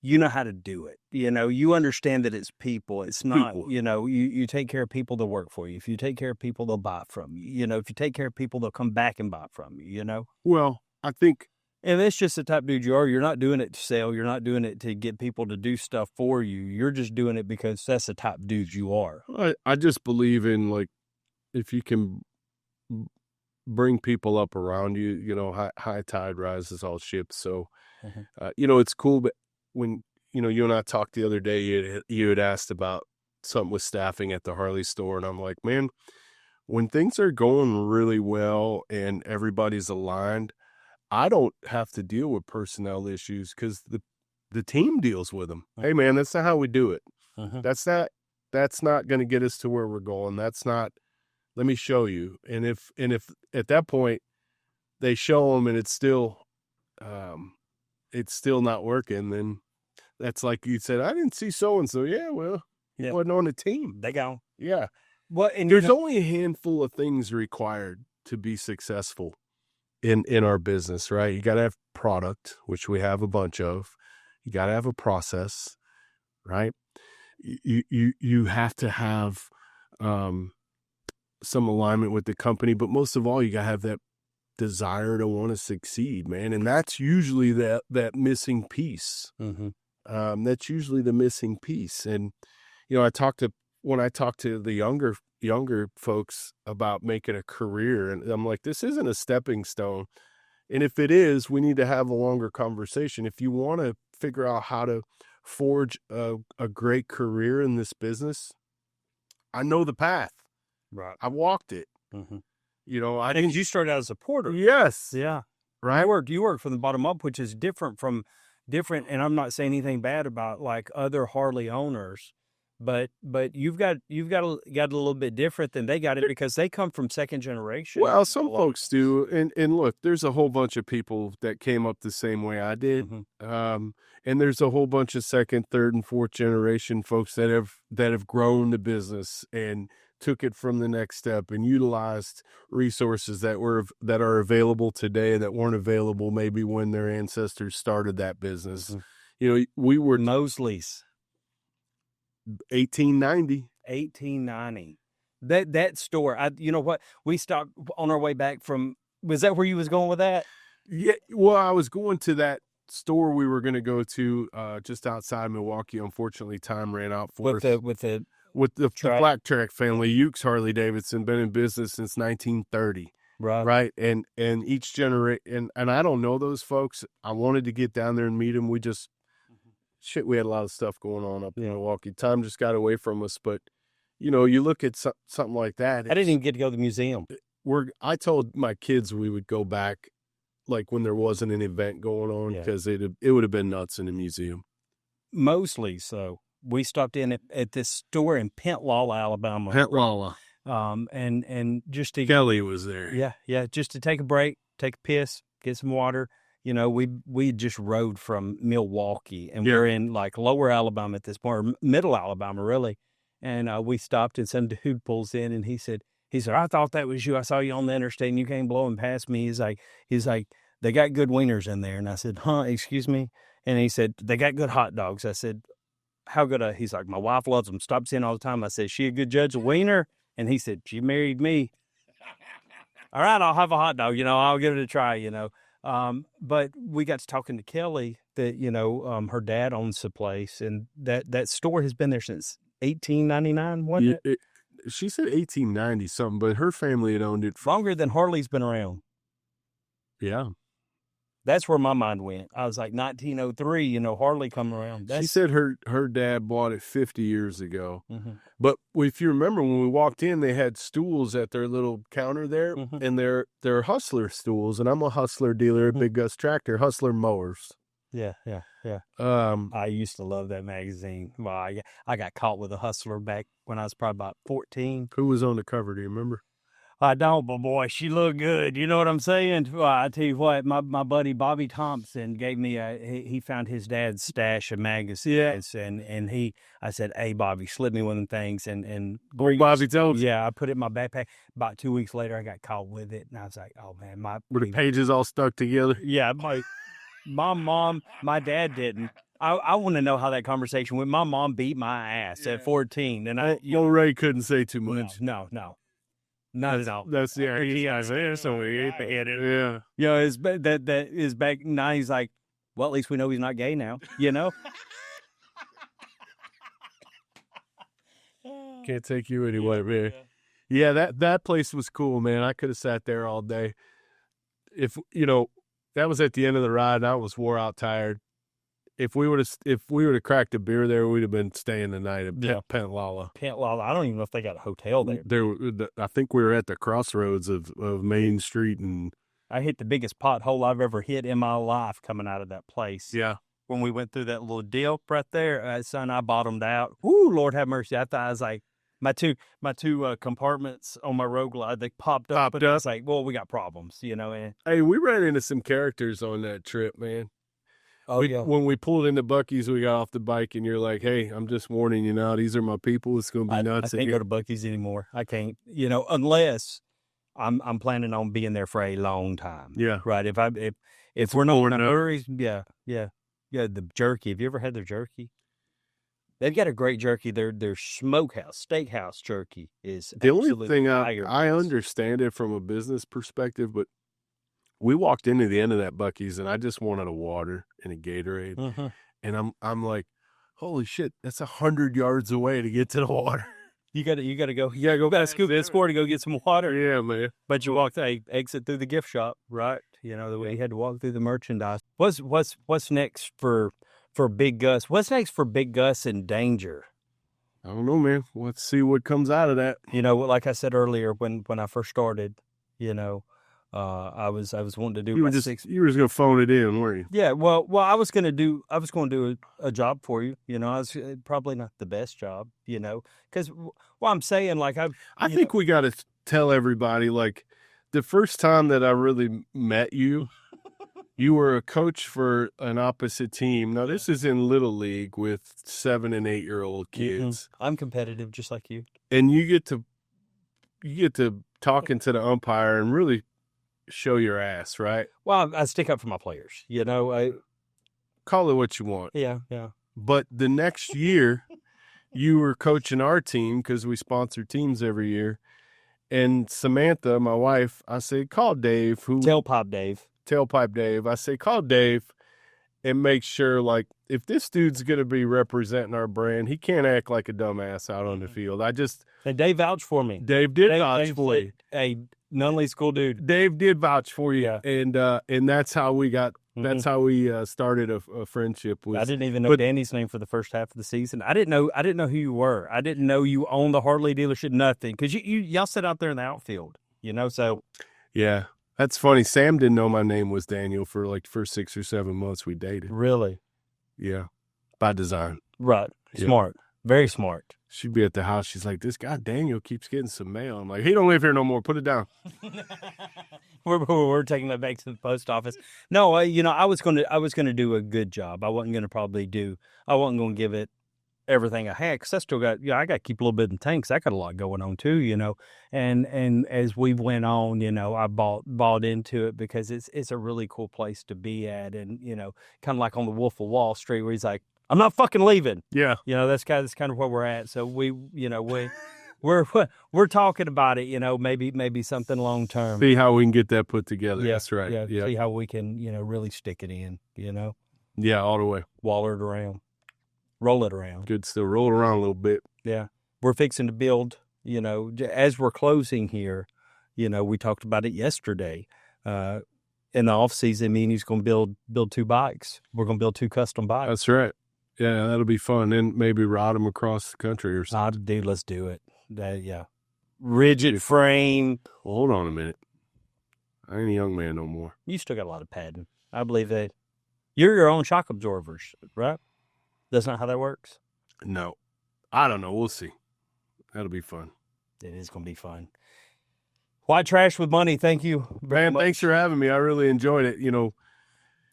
You know how to do it. You know, you understand that it's people. It's not, you know, you take care of people, they'll work for you. If you take care of people, they'll buy from you. You know, if you take care of people, they'll come back and buy from you, you know? Well, I think. And that's just the type of dude you are. You're not doing it to sell. You're not doing it to get people to do stuff for you. You're just doing it because that's the type of dude you are. I just believe in, like, if you can bring people up around you, you know, high tide rises all ships. So, you know, it's cool, but when, you know, you and I talked the other day, you had asked about something with staffing at the Harley store. And I'm like, man, when things are going really well and everybody's aligned, I don't have to deal with personnel issues because the team deals with them. Hey, man, that's not how we do it. That's not going to get us to where we're going. That's not, let me show you. And if at that point they show them and it's still not working, then that's like you said, I didn't see so-and-so. Yeah, well, he wasn't on the team. They gone. Yeah. Well, and there's only a handful of things required to be successful in our business, right? You got to have product, which we have a bunch of. You got to have a process, right? You have to have some alignment with the company, but most of all, you got to have that desire to want to succeed, man. And that's usually that missing piece. That's usually the missing piece. And, you know, when I talk to the younger folks about making a career, and I'm like, this isn't a stepping stone. And if it is, we need to have a longer conversation. If you want to figure out how to forge a great career in this business, I know the path. Right. I walked it. You know, I think you started out as a porter. Yes. Yeah. Right. You work from the bottom up, which is different. And I'm not saying anything bad about like other Harley owners, but you've got a little bit different than they got it because they come from second generation. Well, some folks do. And look, there's a whole bunch of people that came up the same way I did. And there's a whole bunch of second, third, and fourth generation folks that have grown the business and took it from the next step and utilized resources that are available today that weren't available maybe when their ancestors started that business. You know, we were Mosley's 1890. That store. You know what? We stopped on our way back from. Was that where you was going with that? Yeah. Well, I was going to that store we were going to go to just outside Milwaukee. Unfortunately, time ran out for us. With the Black Track family, Ukes Harley Davidson, been in business since 1930. Right. And each generation, and I don't know those folks. I wanted to get down there and meet them. We just, we had a lot of stuff going on up in Milwaukee. Time just got away from us. But, you know, you look at something like that. I didn't even get to go to the museum. I told my kids we would go back like when there wasn't an event going on because it would have been nuts in the museum. Mostly so. We stopped in at this store in Parental, Alabama. Parental. And just to Kelly was there. Yeah, just to take a break, take a piss, get some water. You know, we just rode from Milwaukee, and we're in like lower Alabama at this point, or middle Alabama really. And we stopped, and some dude pulls in, and he said, I thought that was you. I saw you on the interstate, and you came blowing past me. He's like, they got good wieners in there, and I said, huh? Excuse me? And he said, they got good hot dogs. I said, how good? He's like, my wife loves them. Stops in all the time. I said, she a good judge of wiener? And he said, she married me. All right, I'll have a hot dog. You know, I'll give it a try. You know. But we got to talking to Kelly that, you know, her dad owns the place, and that store has been there since 1899. Wasn't it? She said 1890 something, but her family had owned it longer than Harley's been around. Yeah. That's where my mind went. I was like 1903, you know, Harley come around. She said her dad bought it 50 years ago. Mm-hmm. But if you remember, when we walked in, they had stools at their little counter there, and they're Hustler stools. And I'm a Hustler dealer at Big Gus Tractor, Hustler mowers. Yeah. I used to love that magazine. Well, I got caught with a Hustler back when I was probably about 14. Who was on the cover? Do you remember? I don't, but boy, she looked good. You know what I'm saying? Well, I tell you what, my buddy Bobby Thompson gave me he found his dad's stash of magazines, and I said, hey, Bobby, slip me one of them things, and Bobby told you? Yeah, I put it in my backpack. About 2 weeks later, I got caught with it, and I was like, oh man, were the pages all stuck together? Yeah, my mom, my dad didn't. I want to know how that conversation went. My mom beat my ass at 14, and Ray couldn't say too much. No. Not at all. That's the idea. So we ate the head. Yeah. You know, that is back now. He's like, well, at least we know he's not gay now, you know? Can't take you anywhere, man. Yeah, that place was cool, man. I could have sat there all day. If, you know, that was at the end of the ride, and I was wore out tired. If we would have cracked a beer there, we'd have been staying the night at Pentlala. I don't even know if they got a hotel there. I think we were at the crossroads of Main Street, and I hit the biggest pothole I've ever hit in my life coming out of that place. Yeah. When we went through that little dip right there, son, I bottomed out. Woo, Lord have mercy. I thought I was like, my two compartments on my road glide, they popped up. I was like, well, we got problems, you know. And hey, we ran into some characters on that trip, man. When we pulled into Buc-ee's, we got off the bike, and you're like, hey, I'm just warning you now. These are my people. It's going to be nuts. I can't go to Buc-ee's anymore. I can't, you know, unless I'm planning on being there for a long time. Yeah. Right. If we're not in a hurry, yeah. The jerky. Have you ever had their jerky? They've got a great jerky. Their smokehouse, steakhouse jerky is the only thing I understand it from a business perspective, but we walked into the end of that Buc-ee's, and I just wanted a water and a Gatorade, and I'm like, holy shit, that's 100 yards away to get to the water. You gotta go. You gotta go back to scoop this score to go get some water. Yeah, man. But you exit through the gift shop, right? You know, the way you had to walk through the merchandise. What's next for Big Gus? What's next for Big Gus in danger? I don't know, man. Let's see what comes out of that. You know, like I said earlier, when I first started, you know, I was wanting to do. You were just gonna phone it in, weren't you? Yeah. Well, I was going to do a job for you. You know, I was probably not the best job. You know, because I'm saying, like, I think we got to tell everybody, like, the first time that I really met you, you were a coach for an opposite team. Now, this is in Little League with 7 and 8 year old kids. I'm competitive, just like you. And you get to talking to the umpire and really show your ass, right? Well, I stick up for my players, you know. I call it what you want. Yeah. But the next year, you were coaching our team because we sponsor teams every year. And Samantha, my wife, I say, call Dave. Tailpipe Dave. I say, call Dave and make sure, like, if this dude's going to be representing our brand, he can't act like a dumbass out on the field. And Dave vouched for me. Dave did vouch for you. Hey, Nunley school dude. Dave did vouch for you, and that's how we got. That's how we started a friendship. I didn't even know Danny's name for the first half of the season. I didn't know who you were. I didn't know you owned the Harley dealership. Nothing, because y'all sit out there in the outfield. You know, so yeah, that's funny. Sam didn't know my name was Daniel for like the first 6 or 7 months we dated. Really? Yeah. By design. Right. Yeah. Smart. Very smart. She'd be at the house. She's like, this guy Daniel keeps getting some mail. I'm like, he don't live here no more. Put it down. We're taking that back to the post office. No, I was gonna do a good job. I wasn't gonna give it everything I had, because I still got, I got to keep a little bit in the tank, 'cause I got a lot going on too, and as we went on, I bought into it, because it's a really cool place to be at, and kind of like on the Wolf of Wall Street, where he's like, I'm not fucking leaving. Yeah. That's kind of where we're at. So we're talking about it, maybe something long term. See how we can get that put together. Yeah, That's right. Yeah. See how we can, really stick it in, Yeah, all the way. Wall it around. Roll it around. Good still. Roll it around a little bit. Yeah. We're fixing to build, as we're closing here, we talked about it yesterday. In the off season, me and he's going to build 2 bikes. We're going to build 2 custom bikes. That's right. Yeah, that'll be fun. Then maybe ride them across the country or something. Dude, let's do it. Yeah. Rigid frame. Hold on a minute. I ain't a young man no more. You still got a lot of padding. I believe that. You're your own shock absorbers, right? That's not how that works? No. I don't know. We'll see. That'll be fun. It is going to be fun. White Trash with Money, thank you very Man, much. thanks for having me. I really enjoyed it.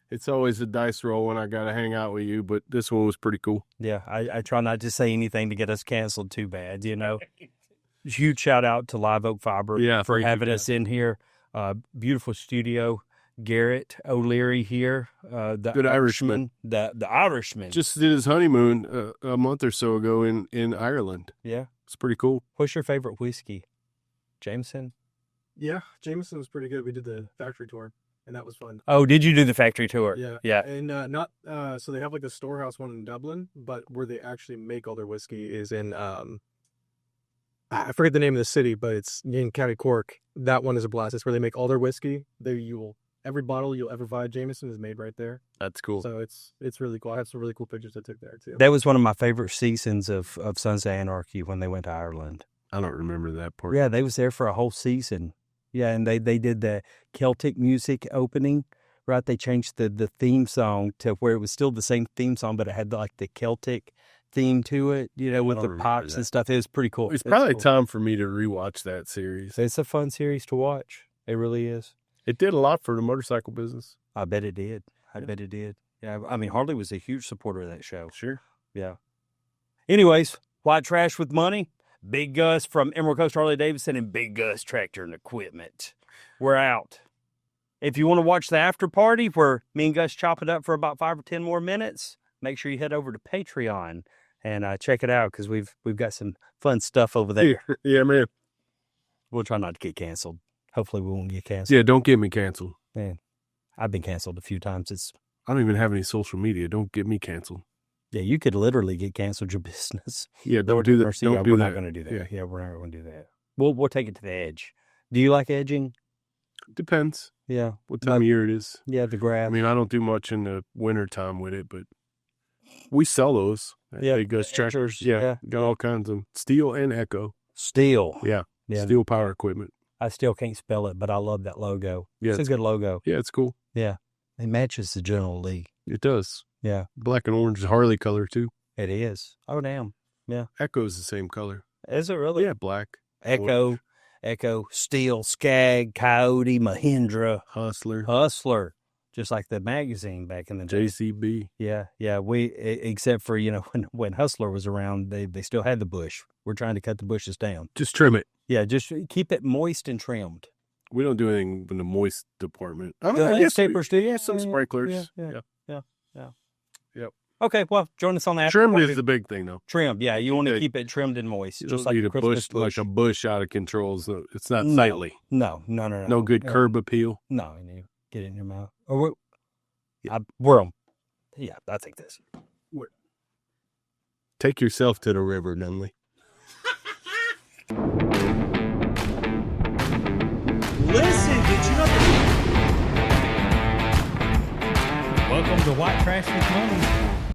It's always a dice roll when I got to hang out with you, but this one was pretty cool. Yeah, I try not to say anything to get us canceled too bad, Huge shout out to LiveOak Fiber for having us in here. Beautiful studio. Garrett O'Leary here, the Good Irishman. The Irishman. Just did his honeymoon a month or so ago in Ireland. Yeah. It's pretty cool. What's your favorite whiskey? Jameson? Yeah, Jameson was pretty good. We did the factory tour, and that was fun. Oh, did you do the factory tour? Yeah. Yeah. And so they have like the storehouse one in Dublin, but where they actually make all their whiskey is in I forget the name of the city, but it's in County Cork. That one is a blast. It's where they make all their whiskey. Every bottle you'll ever buy Jameson is made right there. That's cool. So it's really cool. I had some really cool pictures I took there too. That was one of my favorite seasons of Sons of Anarchy, when they went to Ireland. I don't remember that part. Yeah, they was there for a whole season. Yeah, and they did the Celtic music opening, right? They changed the theme song to where it was still the same theme song, but it had like the Celtic theme to it, with the pipes and stuff. It was pretty cool. It's probably time for me to rewatch that series. It's a fun series to watch. It really is. It did a lot for the motorcycle business. I bet it did. I bet it did. Yeah, I mean, Harley was a huge supporter of that show. Sure. Yeah. Anyways, White Trash with Money. Big Gus from Emerald Coast Harley Davidson and Big Gus Tractor and Equipment. We're out. If you want to watch the after party where me and Gus chop it up for about 5 or 10 more minutes, make sure you head over to Patreon and check it out, because we've got some fun stuff over there. Yeah, man. We'll try not to get canceled. Hopefully we won't get canceled. Yeah, don't get me canceled. Man, I've been canceled a few times. I don't even have any social media. Don't get me canceled. Yeah, you could literally get canceled your business. Yeah, don't do that. Mercy, Don't do we're that. not going to do that. Yeah, we're not going to do that. We'll take it to the edge. Do you like edging? Depends Yeah. what time of year it is. Yeah, the grab. I mean, I don't do much in the winter time with it, but we sell those. Yeah, Big Gus Tractors. yeah. Yeah, got all kinds of steel and Echo. Steel. Yeah, steel power equipment. I still can't spell it, but I love that logo. Yeah, It's a good logo. Yeah, it's cool. Yeah. It matches the General Lee. It does. Yeah. Black and orange is Harley color too. It is. Oh, damn. Echo's the same color. Is it really? Yeah, black. Echo, Steel, Skag, Coyote, Mahindra, Hustler. just like the magazine back in the day. JCB. Yeah. We, except for, when Hustler was around, they still had the bush. We're trying to cut the bushes down. Just trim it. Yeah, just keep it moist and trimmed. We don't do anything in the moist department. I The landscapers do. Yeah, some sprinklers. Yeah. Yep. Okay, well, join us on that. Trimmed is the big thing, though. Trimmed, yeah. You want to Yeah. keep it trimmed and moist, You just don't like need a a Christmas bush, like a bush out of control. So it's not No. sightly. No. No good curb appeal. No, you get it in your mouth. Or we're on. Yeah, I think this. Take yourself to the river, Nunley. Listen, did you know? Welcome to White Trash with Money.